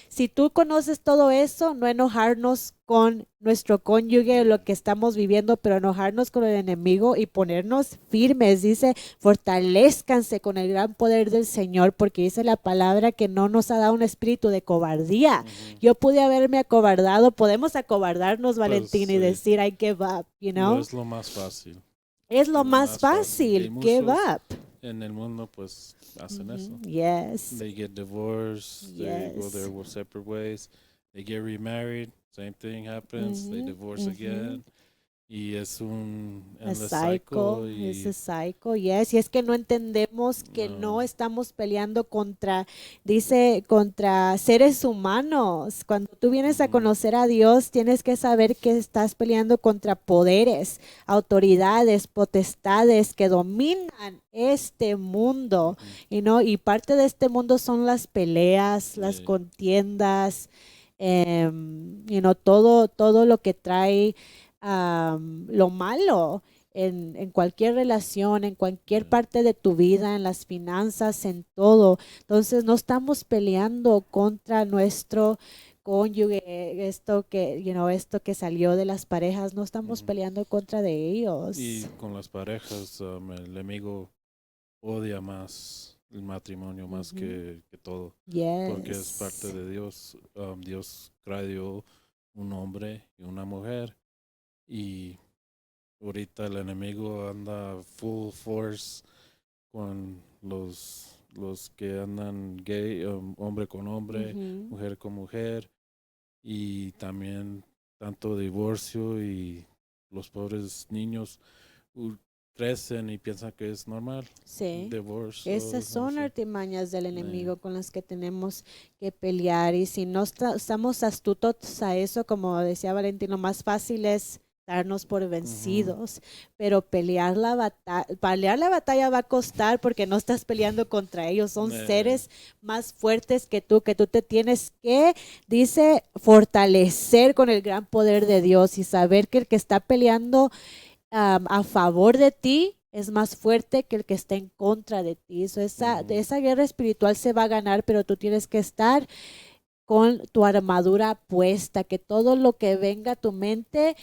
Speaker 1: si tú conoces todo eso, no enojarnos con nuestro cónyuge, lo que estamos viviendo, pero enojarnos con el enemigo y ponernos firmes. Dice, fortalezcanse con el gran poder del Señor, porque dice la palabra que no nos ha dado un espíritu de cobardía.
Speaker 2: Ujú.
Speaker 1: Yo pude haberme acobardado, podemos acobardarnos,
Speaker 2: Pues
Speaker 1: Valentín, y
Speaker 2: sí,
Speaker 1: decir, I give up, you
Speaker 2: lo
Speaker 1: know?
Speaker 2: es lo más fácil.
Speaker 1: Es
Speaker 2: Es
Speaker 1: lo
Speaker 2: lo
Speaker 1: más
Speaker 2: más fácil. Y
Speaker 1: fácil, give
Speaker 2: muchos
Speaker 1: up.
Speaker 2: en el mundo pues hacen eso.
Speaker 1: Yes,
Speaker 2: They get divorced, they go their
Speaker 1: yes.
Speaker 2: separate ways, they get remarried, same thing happens, they
Speaker 1: Ujú,
Speaker 2: divorce
Speaker 1: ujú.
Speaker 2: again. Y es un
Speaker 1: A
Speaker 2: endless
Speaker 1: psycho,
Speaker 2: cycle
Speaker 1: es a
Speaker 2: y
Speaker 1: psycho, yes. Y es que no entendemos que
Speaker 2: no.
Speaker 1: no estamos peleando contra, dice, contra seres humanos. Cuando tú vienes a
Speaker 2: Ujú.
Speaker 1: conocer a Dios, tienes que saber que estás peleando contra poderes, autoridades, potestades que dominan este mundo.
Speaker 2: Ujú.
Speaker 1: Y no, y parte de este mundo son las peleas, las
Speaker 2: Yeah.
Speaker 1: contiendas, todo lo que trae lo malo en cualquier relación, en cualquier
Speaker 2: Yeah.
Speaker 1: parte de tu vida, en las finanzas, en todo. Entonces no estamos peleando contra nuestro cónyuge, esto que salió de las parejas, no estamos
Speaker 2: Ujú.
Speaker 1: peleando contra de ellos.
Speaker 2: Y con las parejas, el enemigo odia más el matrimonio más
Speaker 1: Ujú.
Speaker 2: que todo, porque es parte
Speaker 1: Yes.
Speaker 2: de Dios. Dios creó un hombre y una mujer y ahorita el enemigo anda full force con los que andan gay, hombre con hombre,
Speaker 1: Ujú.
Speaker 2: mujer con mujer y también tanto divorcio y los pobres niños uh, crecen y piensan que es normal,
Speaker 1: Sí.
Speaker 2: divorce
Speaker 1: Esas
Speaker 2: o
Speaker 1: son
Speaker 2: así.
Speaker 1: artimañas del
Speaker 2: Eh,
Speaker 1: enemigo con las que tenemos que pelear y si no estamos astutos a eso, como decía Valentín, lo más fácil es darnos por
Speaker 2: ujú.
Speaker 1: vencidos, pero pelear la batalla va a costar porque no estás peleando contra ellos, son
Speaker 2: Eh,
Speaker 1: seres más fuertes que tú te tienes que, dice, fortalecer con el gran poder de Dios y saber que el que está peleando a favor de ti es más fuerte que el que está en contra de ti. De
Speaker 2: ujú.
Speaker 1: esa guerra espiritual se va a ganar, pero tú tienes que estar con tu armadura puesta, que todo lo que venga a tu mente,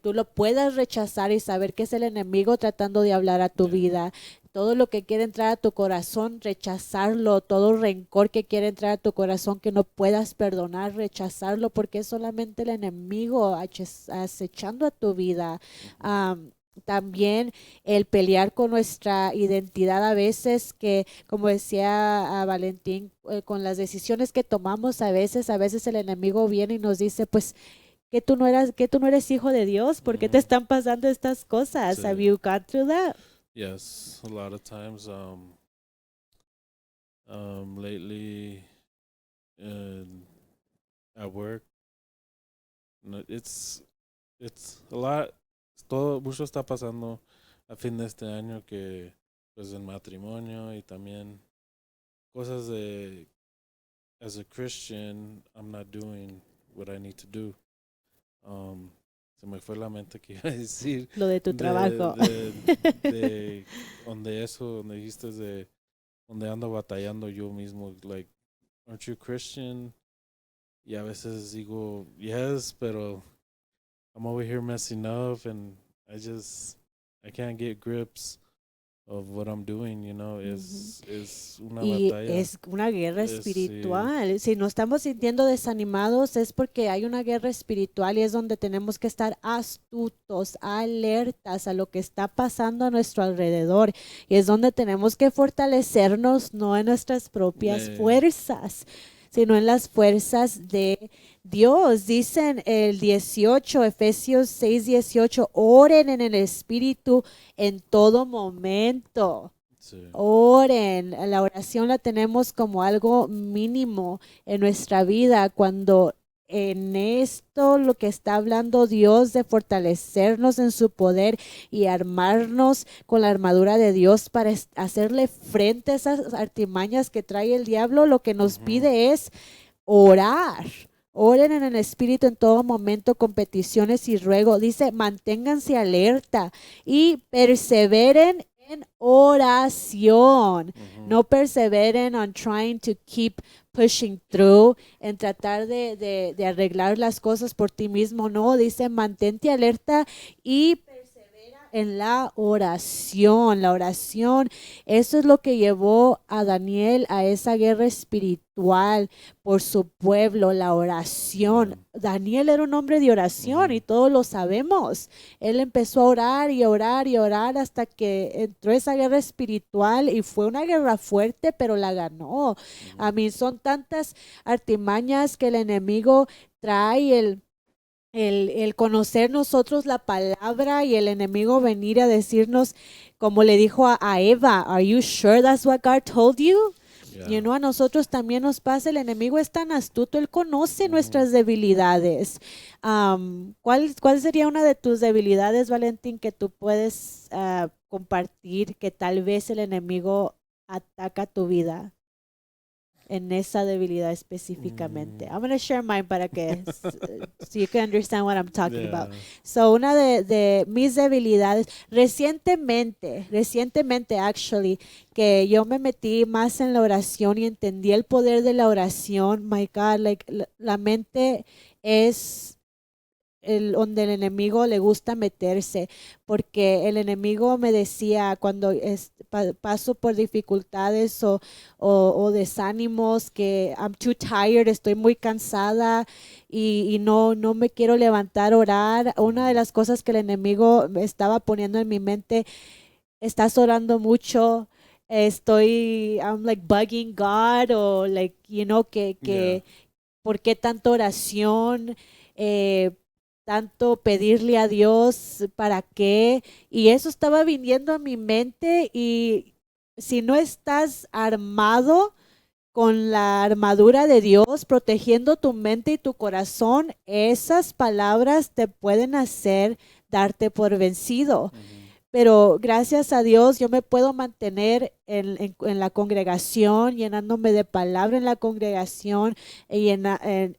Speaker 1: tú lo puedas rechazar y saber que es el enemigo tratando de hablar a tu
Speaker 2: Yeah.
Speaker 1: vida. Todo lo que quiere entrar a tu corazón, rechazarlo. Todo rencor que quiere entrar a tu corazón que no puedas perdonar, rechazarlo, porque es solamente el enemigo acechando a tu vida.
Speaker 2: Ujú.
Speaker 1: Am, También el pelear con nuestra identidad a veces que como decía a Valentín, con las decisiones que tomamos a veces el enemigo viene y nos dice, pues que tú no eres hijo de Dios, ¿por qué te
Speaker 2: Ujú.
Speaker 1: están pasando estas cosas? Have
Speaker 2: Sí.
Speaker 1: you gone through that?
Speaker 2: Yes, a lot of times. Lately, uh, at work, no, it's a lot. Todo mucho está pasando a fin de este año que, pues, el matrimonio y también cosas de as a Christian, I'm not doing what I need to do. Um, Se me fue la mente que iba a decir
Speaker 1: Lo de tu
Speaker 2: de,
Speaker 1: trabajo.
Speaker 2: de, de donde eso, donde dijiste de donde ando batallando yo mismo, like, aren't you Christian? Y a veces digo, yes, pero I'm over here messing up and I can't get grips of what I'm doing, you know,
Speaker 1: Ujú.
Speaker 2: es una
Speaker 1: Y
Speaker 2: batalla.
Speaker 1: es una guerra
Speaker 2: Sí,
Speaker 1: espiritual. Si nos estamos sintiendo desanimados es porque hay una guerra espiritual y es donde tenemos que estar astutos, alertas a lo que está pasando a nuestro alrededor. Y es donde tenemos que fortalecernos no en nuestras propias
Speaker 2: me,
Speaker 1: fuerzas, sino en las fuerzas de Dios. Dicen el 18, Efesios 6:18, oren en el Espíritu en todo momento.
Speaker 2: sí.
Speaker 1: Oren, la oración la tenemos como algo mínimo en nuestra vida cuando en esto lo que está hablando Dios de fortalecernos en su poder y armarnos con la armadura de Dios para hacerle frente a esas artimañas que trae el diablo, lo que nos
Speaker 2: Ujú.
Speaker 1: pide es orar. Oren en el Espíritu en todo momento con peticiones y ruego. Dice, manténganse alerta y perseveren en oración.
Speaker 2: Ujú.
Speaker 1: No perseveren on trying to keep pushing through, en tratar de arreglar las cosas por ti mismo. No, dice, mantente alerta y persevera en la oración. La oración, eso es lo que llevó a Daniel a esa guerra espiritual por su pueblo, la oración.
Speaker 2: Yeah.
Speaker 1: Daniel era un hombre de oración y
Speaker 2: Ujú.
Speaker 1: todos lo sabemos. Él empezó a orar y orar y orar hasta que entró esa guerra espiritual y fue una guerra fuerte, pero la ganó. A
Speaker 2: Ujú.
Speaker 1: mí son tantas artimañas que el enemigo trae, el conocer nosotros la palabra y el enemigo venir a decirnos, como le dijo a Eva, ¿Are you sure that's what God told you?
Speaker 2: Yeah.
Speaker 1: A nosotros también nos pasa, el enemigo es tan astuto, él conoce
Speaker 2: Ujú.
Speaker 1: nuestras debilidades. ¿Cuál sería una de tus debilidades, Valentín, que tú puedes compartir que tal vez el enemigo ataca tu vida en esa debilidad específicamente?
Speaker 2: Mm.
Speaker 1: I'm going to share mine para que so you can understand what I'm talking about.
Speaker 2: Yeah.
Speaker 1: So, una de mis debilidades, recientemente, actually, que yo me metí más en la oración y entendí el poder de la oración. My God, like, la mente es donde el enemigo le gusta meterse, porque el enemigo me decía cuando paso por dificultades o desánimos, que I'm too tired, estoy muy cansada y no me quiero levantar a orar. Una de las cosas que el enemigo me estaba poniendo en mi mente, estás orando mucho. I'm like bugging God, o like,
Speaker 2: Yeah.
Speaker 1: ¿por qué tanta oración? Eh, Tanto pedirle a Dios, ¿para qué? Y eso estaba viniendo a mi mente, y si no estás armado con la armadura de Dios, protegiendo tu mente y tu corazón, esas palabras te pueden hacer darte por vencido.
Speaker 2: Ujú.
Speaker 1: Pero gracias a Dios yo me puedo mantener en la congregación, llenándome de palabra en la congregación y en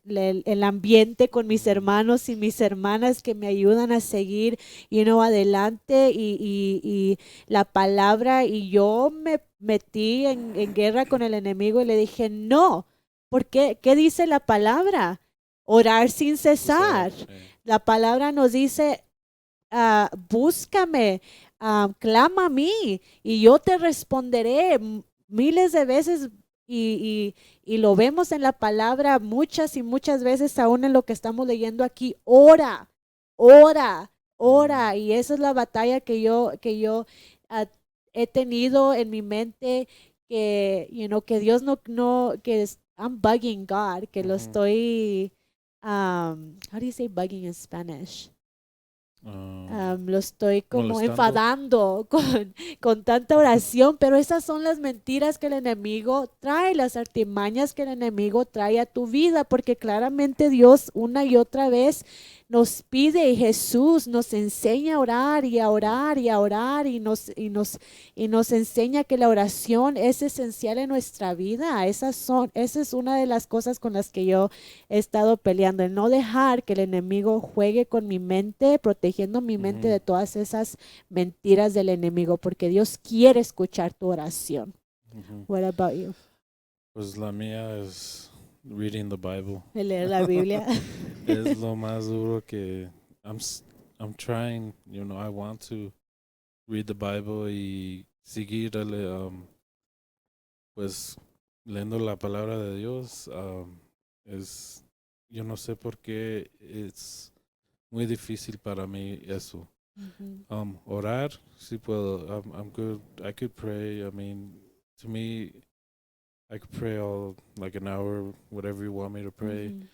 Speaker 1: el ambiente con mis
Speaker 2: Ujú.
Speaker 1: hermanos y mis hermanas que me ayudan a seguir adelante y la palabra. Y yo me metí en guerra con el enemigo y le dije, no, ¿por qué? ¿Qué dice la palabra? Orar sin cesar. La palabra nos dice, búscame, clama a mí y yo te responderé miles de veces, y lo vemos en la palabra muchas y muchas veces, aún en lo que estamos leyendo aquí. Ora, ora, ora. Y esa es la batalla que yo ah, he tenido en mi mente, que Dios I'm bugging God, que lo
Speaker 2: Ujú.
Speaker 1: estoy, how do you say bugging in Spanish? Lo estoy como
Speaker 2: Molestando.
Speaker 1: enfadando con tanta oración, pero esas son las mentiras que el enemigo trae, las artimañas que el enemigo trae a tu vida, porque claramente Dios una y otra vez nos pide, y Jesús nos enseña a orar y a orar y a orar, y nos enseña que la oración es esencial en nuestra vida. Esa es una de las cosas con las que yo he estado peleando, el no dejar que el enemigo juegue con mi mente, protegiendo mi mente
Speaker 2: Ujú.
Speaker 1: de todas esas mentiras del enemigo, porque Dios quiere escuchar tu oración.
Speaker 2: Ujú.
Speaker 1: What about you?
Speaker 2: Pues la mía es reading the Bible.
Speaker 1: El leer la Biblia.
Speaker 2: Es lo más duro que I'm trying, I want to read the Bible y seguir, pues, leyendo la palabra de Dios. Es, yo no sé por qué es muy difícil para mí eso.
Speaker 1: Ujú.
Speaker 2: Orar, sí puedo. I'm good. I could pray. I mean, to me, I could pray all like an hour, whatever you want me to pray.
Speaker 1: Ujú.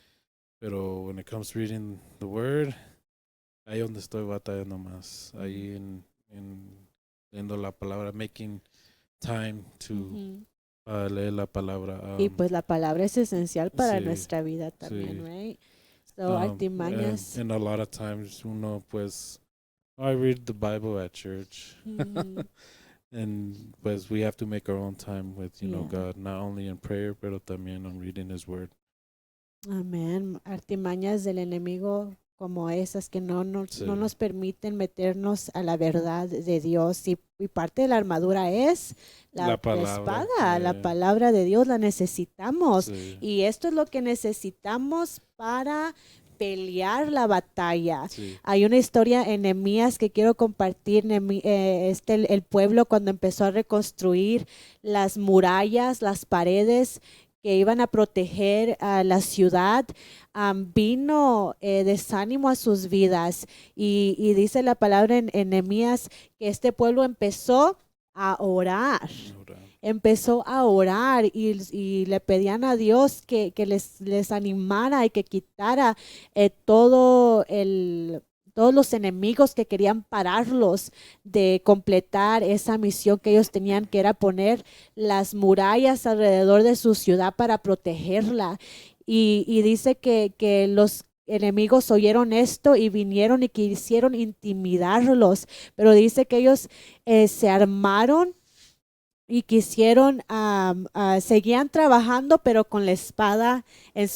Speaker 2: Pero when it comes to reading the Word, ahí donde estoy batallando más.
Speaker 1: Ujú.
Speaker 2: Ahí en leyendo la palabra, making time to
Speaker 1: Ujú.
Speaker 2: leer la palabra.
Speaker 1: Y pues la palabra es esencial para
Speaker 2: Sí,
Speaker 1: nuestra vida también,
Speaker 2: sí.
Speaker 1: right? So, artimañas.
Speaker 2: And a lot of times uno pues I read the Bible at church.
Speaker 1: Ujú.
Speaker 2: And pues we have to make our own time with,
Speaker 1: Yeah.
Speaker 2: God, not only in prayer, pero también on reading his word.
Speaker 1: Amén. Artimañas del enemigo como esas que
Speaker 2: Sí.
Speaker 1: no nos permiten meternos a la verdad de Dios. Y parte de la armadura es
Speaker 2: La
Speaker 1: la
Speaker 2: palabra.
Speaker 1: espada, la palabra de Dios, la necesitamos.
Speaker 2: Sí.
Speaker 1: Y esto es lo que necesitamos para pelear la batalla.
Speaker 2: Sí.
Speaker 1: Hay una historia en Nehemías que quiero compartir. El pueblo cuando empezó a reconstruir las murallas, las paredes que iban a proteger a la ciudad, vino desánimo a sus vidas. Y dice la palabra en Nehemías que este pueblo empezó a orar. Empezó a orar y le pedían a Dios que les animara y que quitara todos los enemigos que querían pararlos de completar esa misión que ellos tenían, que era poner las murallas alrededor de su ciudad para protegerla. Y dice que los enemigos oyeron esto y vinieron y quisieron intimidarlos, pero dice que ellos se armaron y quisieron, seguían trabajando, pero con la espada en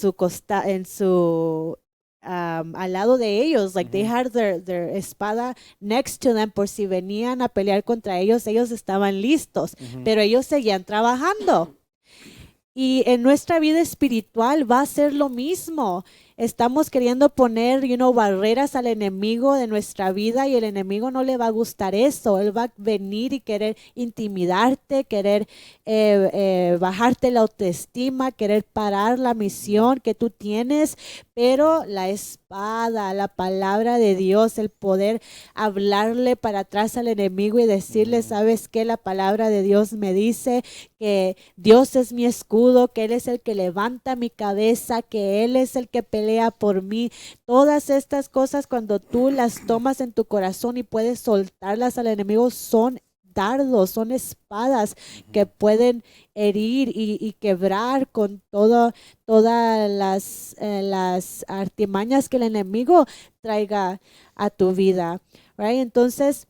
Speaker 1: su al lado de ellos, like they had their espada next to them por si venían a pelear contra ellos, ellos estaban listos, pero ellos seguían trabajando. Y en nuestra vida espiritual va a ser lo mismo. Estamos queriendo poner, barreras al enemigo de nuestra vida y el enemigo no le va a gustar eso. Él va a venir y querer intimidarte, querer bajarte la autoestima, querer parar la misión que tú tienes. Pero la espada, la palabra de Dios, el poder hablarle para atrás al enemigo y decirle, ¿sabes qué? La palabra de Dios me dice que Dios es mi escudo, que Él es el que levanta mi cabeza, que Él es el que pelea por mí. Todas estas cosas, cuando tú las tomas en tu corazón y puedes soltarlas al enemigo, son dardos, son espadas que pueden herir y quebrar con todas las artimañas que el enemigo traiga a tu vida, right? Entonces,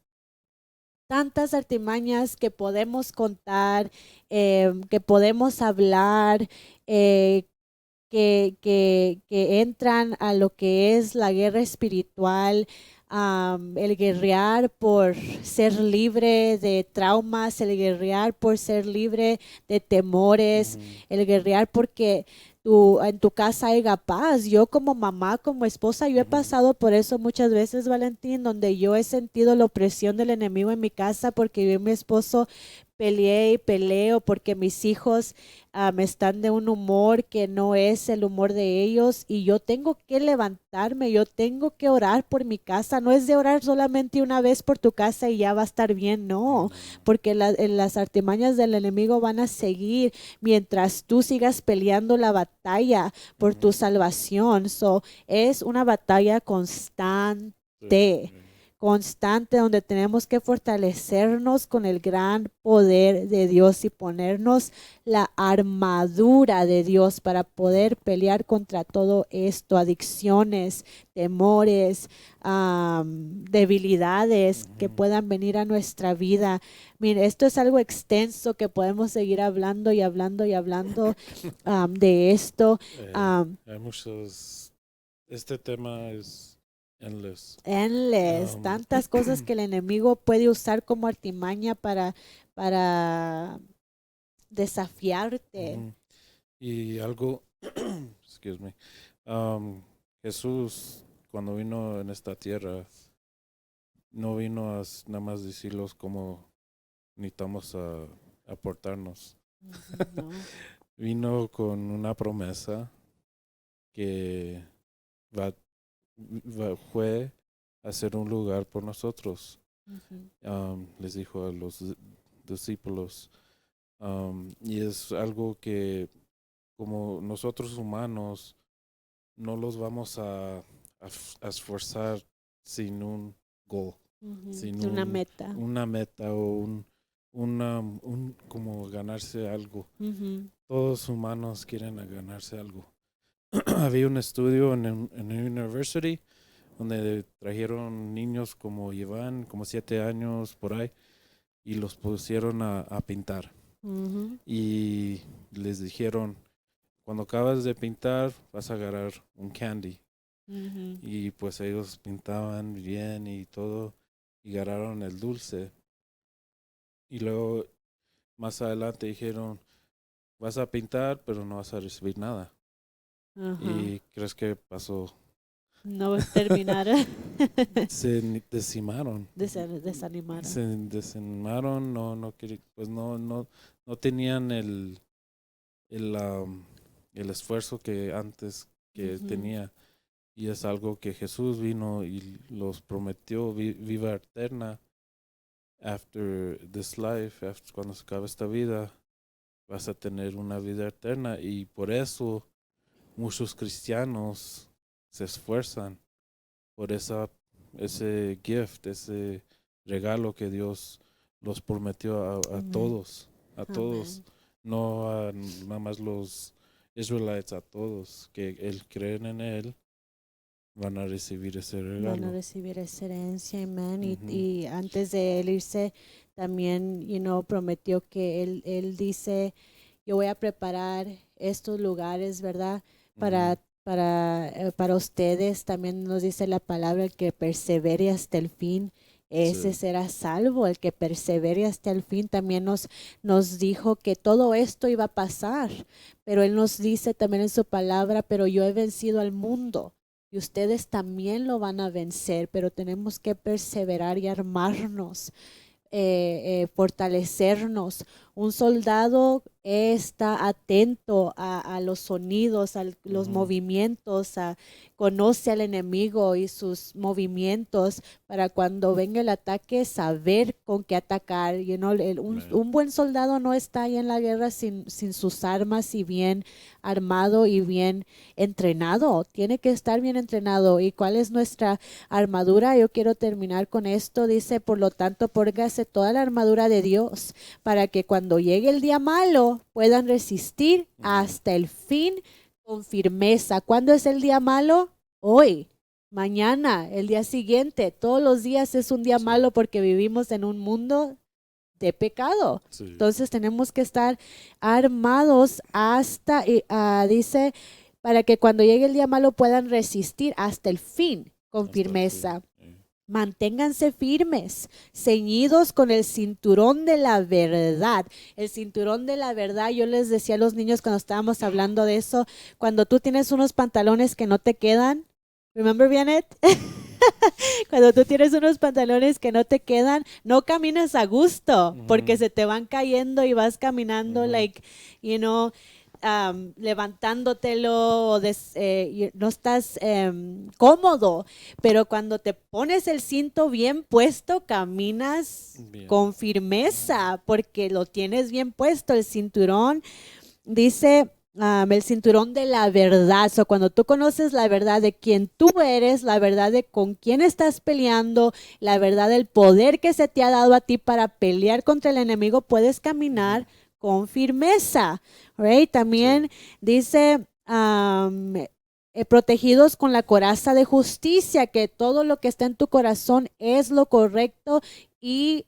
Speaker 1: tantas artimañas que podemos contar, que podemos hablar, que entran a lo que es la guerra espiritual, el guerrear por ser libre de traumas, el guerrear por ser libre de temores, el guerrear porque en tu casa haya paz. Yo como mamá, como esposa, yo he pasado por eso muchas veces, Valentín, donde yo he sentido la opresión del enemigo en mi casa porque yo y mi esposo peleé y peleo porque mis hijos están de un humor que no es el humor de ellos y yo tengo que levantarme, yo tengo que orar por mi casa. No es de orar solamente una vez por tu casa y ya va a estar bien, no, porque las artimañas del enemigo van a seguir mientras tú sigas peleando la batalla por tu salvación. So, es una batalla constante. Constante, donde tenemos que fortalecernos con el gran poder de Dios y ponernos la armadura de Dios para poder pelear contra todo esto, adicciones, temores, debilidades que puedan venir a nuestra vida. Mire, esto es algo extenso que podemos seguir hablando y hablando y hablando de esto.
Speaker 2: Hay muchos, este tema es endless.
Speaker 1: Tantas cosas que el enemigo puede usar como artimaña para desafiarte.
Speaker 2: Y algo, excuse me, Jesús cuando vino en esta tierra, no vino a nada más decirlos cómo necesitamos aportarnos.
Speaker 1: No.
Speaker 2: Vino con una promesa que va, fue hacer un lugar por nosotros. Les dijo a los discípulos. Y es algo que como nosotros humanos no los vamos a esforzar sin un goal, sin
Speaker 1: Una meta.
Speaker 2: una meta o como ganarse algo. Todos humanos quieren ganarse algo. Había un estudio en una university donde trajeron niños como llevan como 7 años por ahí y los pusieron a pintar. Y les dijeron, cuando acabas de pintar vas a agarrar un candy. Y pues ellos pintaban bien y todo y agarraron el dulce. Y luego más adelante dijeron, vas a pintar pero no vas a recibir nada. ¿Y crees que pasó?
Speaker 1: No terminaron.
Speaker 2: Se desanimaron.
Speaker 1: Desanimaron.
Speaker 2: Se desanimaron, pues no tenían el esfuerzo que antes que tenía. Y es algo que Jesús vino y los prometió, vida eterna. After this life, cuando se acabe esta vida, vas a tener una vida eterna. Y por eso muchos cristianos se esfuerzan por ese gift, ese regalo que Dios los prometió a todos, no a nada más los Israelites, a todos que creen en Él, van a recibir ese regalo.
Speaker 1: Van a recibir esa herencia, amén. Y antes de él irse, también, prometió que él dice, yo voy a preparar estos lugares, ¿verdad? Para ustedes. También nos dice la palabra, el que persevere hasta el fin, ese será salvo. El que persevere hasta el fin. También nos dijo que todo esto iba a pasar, pero él nos dice también en su palabra, pero yo he vencido al mundo. Y ustedes también lo van a vencer, pero tenemos que perseverar y armarnos, fortalecernos. Un soldado está atento a los sonidos, a los movimientos, conoce al enemigo y sus movimientos para cuando venga el ataque saber con qué atacar. Un buen soldado no está ahí en la guerra sin sus armas y bien armado y bien entrenado. Tiene que estar bien entrenado. ¿Y cuál es nuestra armadura? Yo quiero terminar con esto. Dice, por lo tanto, póngase toda la armadura de Dios para que cuando llegue el día malo puedan resistir hasta el fin con firmeza. ¿Cuándo es el día malo? Hoy, mañana, el día siguiente. Todos los días es un día malo porque vivimos en un mundo de pecado. Entonces tenemos que estar armados hasta, dice, para que cuando llegue el día malo puedan resistir hasta el fin con firmeza. Manténganse firmes, ceñidos con el cinturón de la verdad. El cinturón de la verdad, yo les decía a los niños cuando estábamos hablando de eso, cuando tú tienes unos pantalones que no te quedan, remember, Vianet? Cuando tú tienes unos pantalones que no te quedan, no caminas a gusto porque se te van cayendo y vas caminando levantándotelo o no estás cómodo, pero cuando te pones el cinto bien puesto, caminas con firmeza porque lo tienes bien puesto. El cinturón, dice, el cinturón de la verdad. Cuando tú conoces la verdad de quién tú eres, la verdad de con quién estás peleando, la verdad del poder que se te ha dado a ti para pelear contra el enemigo, puedes caminar con firmeza. Right? También dice, protegidos con la coraza de justicia, que todo lo que está en tu corazón es lo correcto y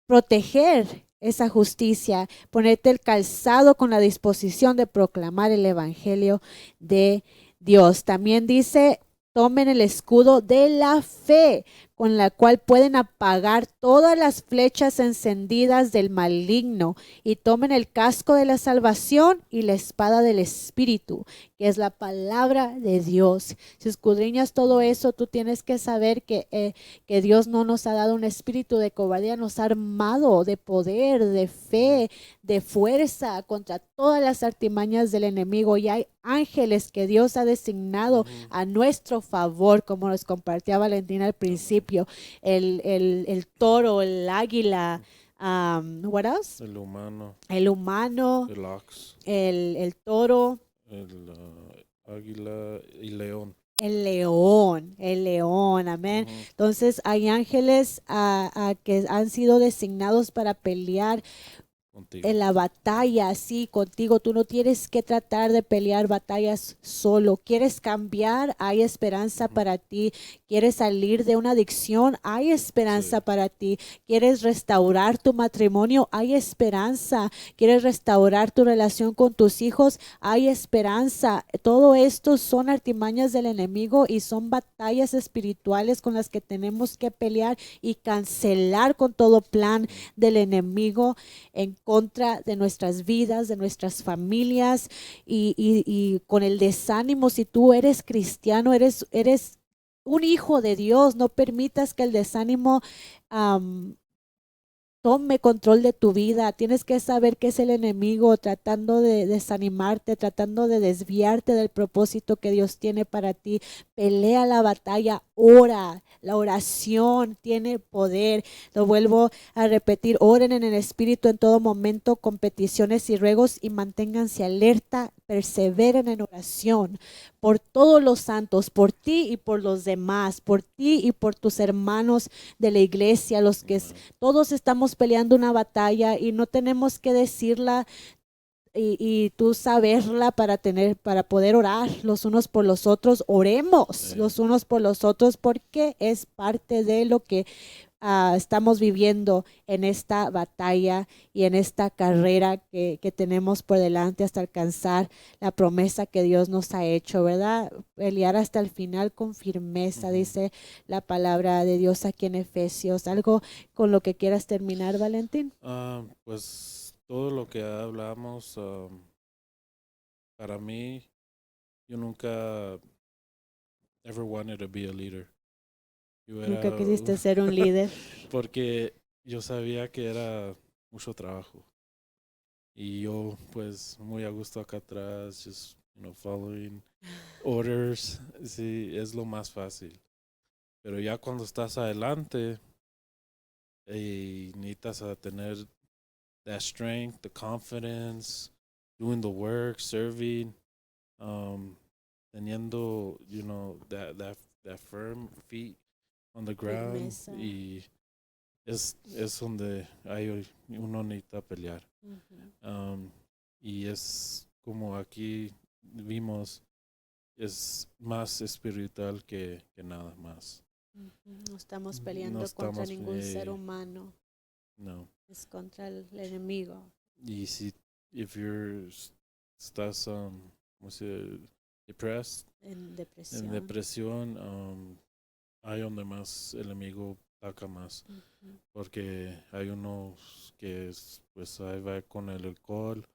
Speaker 1: proteger esa justicia, ponerte el calzado con la disposición de proclamar el evangelio de Dios. También dice, tomen el escudo de la fe, con la cual pueden apagar todas las flechas encendidas del maligno, y tomen el casco de la salvación y la espada del Espíritu, que es la palabra de Dios. Si escudriñas todo eso, tú tienes que saber que Dios no nos ha dado un espíritu de cobardía, nos ha armado de poder, de fe, de fuerza contra todas las artimañas del enemigo. Y hay ángeles que Dios ha designado a nuestro favor, como nos compartía Valentina al principio, el toro, el águila, what else? El humano,
Speaker 2: el ox,
Speaker 1: el toro,
Speaker 2: el águila y león.
Speaker 1: el león, amén. Entonces hay ángeles que han sido designados para pelear
Speaker 2: Contigo.
Speaker 1: en la batalla, sí, contigo. Tú no tienes que tratar de pelear batallas solo. ¿Quieres cambiar? Hay esperanza para ti. ¿Quieres salir de una adicción? Hay esperanza para ti. ¿Quieres restaurar tu matrimonio? Hay esperanza. ¿Quieres restaurar tu relación con tus hijos? Hay esperanza. Todo esto son artimañas del enemigo y son batallas espirituales con las que tenemos que pelear y cancelar con todo plan del enemigo en contra de nuestras vidas, de nuestras familias y con el desánimo. Si tú eres cristiano, eres un hijo de Dios, no permitas que el desánimo tome control de tu vida. Tienes que saber que es el enemigo tratando de desanimarte, tratando de desviarte del propósito que Dios tiene para ti. Pelea la batalla, ora. La oración tiene poder. Lo vuelvo a repetir, oren en el Espíritu en todo momento con peticiones y ruegos y manténganse alerta, perseveren en oración por todos los santos, por ti y por los demás, por ti y por tus hermanos de la iglesia, los que todos estamos peleando una batalla y no tenemos que decirla y tú saberla para poder orar los unos por los otros. Oremos los unos por los otros porque es parte de lo que estamos viviendo en esta batalla y en esta carrera que tenemos por delante hasta alcanzar la promesa que Dios nos ha hecho, ¿verdad? Pelear hasta el final con firmeza, dice la palabra de Dios aquí en Efesios. ¿Algo con lo que quieras terminar, Valentín?
Speaker 2: Pues todo lo que hablamos, para mí, yo nunca ever wanted to be a leader.
Speaker 1: Nunca quisiste ser un líder.
Speaker 2: Porque yo sabía que era mucho trabajo. Y yo, pues, muy a gusto acá atrás, just, following orders. Sí, es lo más fácil. Pero ya cuando estás adelante, necesitas tener that strength, the confidence, doing the work, serving, teniendo, that firm feet on the ground.
Speaker 1: Firmeza.
Speaker 2: Y es donde uno necesita pelear. Y es como aquí vimos, es más espiritual que nada más.
Speaker 1: No estamos peleando contra ningún ser humano.
Speaker 2: No.
Speaker 1: Es contra el enemigo.
Speaker 2: Y si estás depressed,
Speaker 1: en
Speaker 2: depresión, hay donde más el enemigo ataca más. Porque hay unos que pues ahí va con el alcohol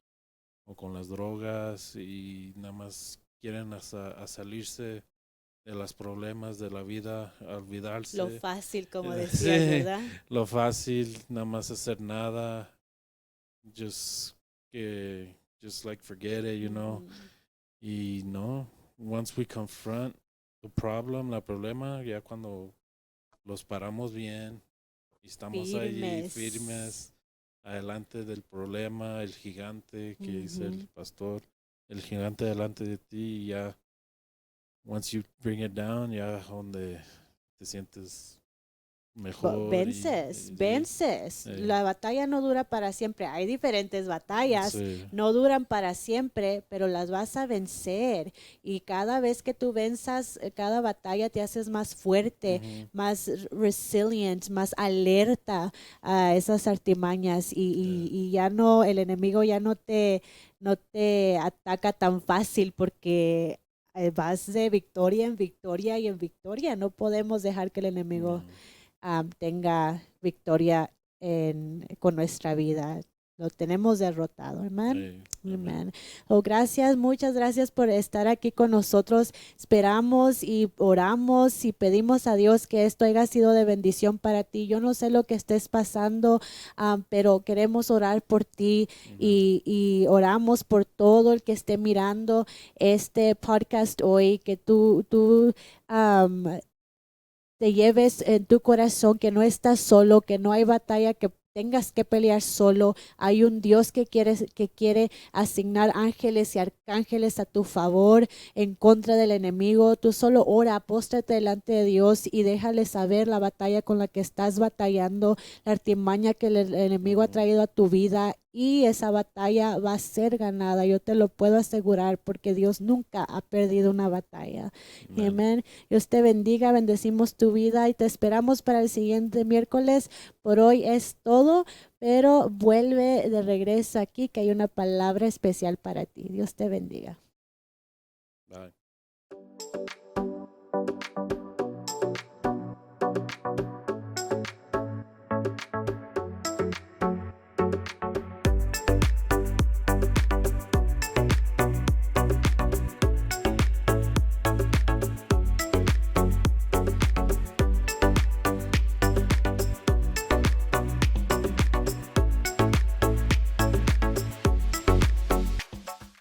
Speaker 2: o con las drogas y nada más quieren a salirse de los problemas de la vida, olvidarse.
Speaker 1: Lo fácil, como decías, ¿verdad?
Speaker 2: Lo fácil, nada más hacer nada, just like forget it, Y no, once we confront la problema, ya cuando los paramos bien y estamos allí firmes, adelante del problema, el gigante que dice el pastor, el gigante delante de ti, y ya once you bring it down, ya donde te sientes mejor.
Speaker 1: Vences. La batalla no dura para siempre. Hay diferentes batallas, no duran para siempre, pero las vas a vencer. Y cada vez que tú venzas cada batalla, te haces más fuerte, más resilient, más alerta a esas artimañas. Y ya no, el enemigo ya no te ataca tan fácil porque vas de victoria en victoria y en victoria. No podemos dejar que el enemigo tenga victoria con nuestra vida. lo tenemos derrotado. Amén.
Speaker 2: Sí, amén.
Speaker 1: Amén. Oh, gracias, muchas gracias por estar aquí con nosotros. Esperamos y oramos y pedimos a Dios que esto haya sido de bendición para ti. Yo no sé lo que estés pasando, pero queremos orar por ti y oramos por todo el que esté mirando este podcast hoy, que tú te lleves en tu corazón que no estás solo, que no hay batalla que tengas que pelear solo. Hay un Dios que quiere asignar ángeles y arcángeles a tu favor en contra del enemigo. Tú solo ora, póstrate delante de Dios y déjale saber la batalla con la que estás batallando, la artimaña que el enemigo ha traído a tu vida, y esa batalla va a ser ganada. Yo te lo puedo asegurar porque Dios nunca ha perdido una batalla.
Speaker 2: Amén.
Speaker 1: Amén. Dios te bendiga, bendecimos tu vida y te esperamos para el siguiente miércoles. Por hoy es todo, pero vuelve de regreso aquí que hay una palabra especial para ti. Dios te bendiga.
Speaker 2: Bye.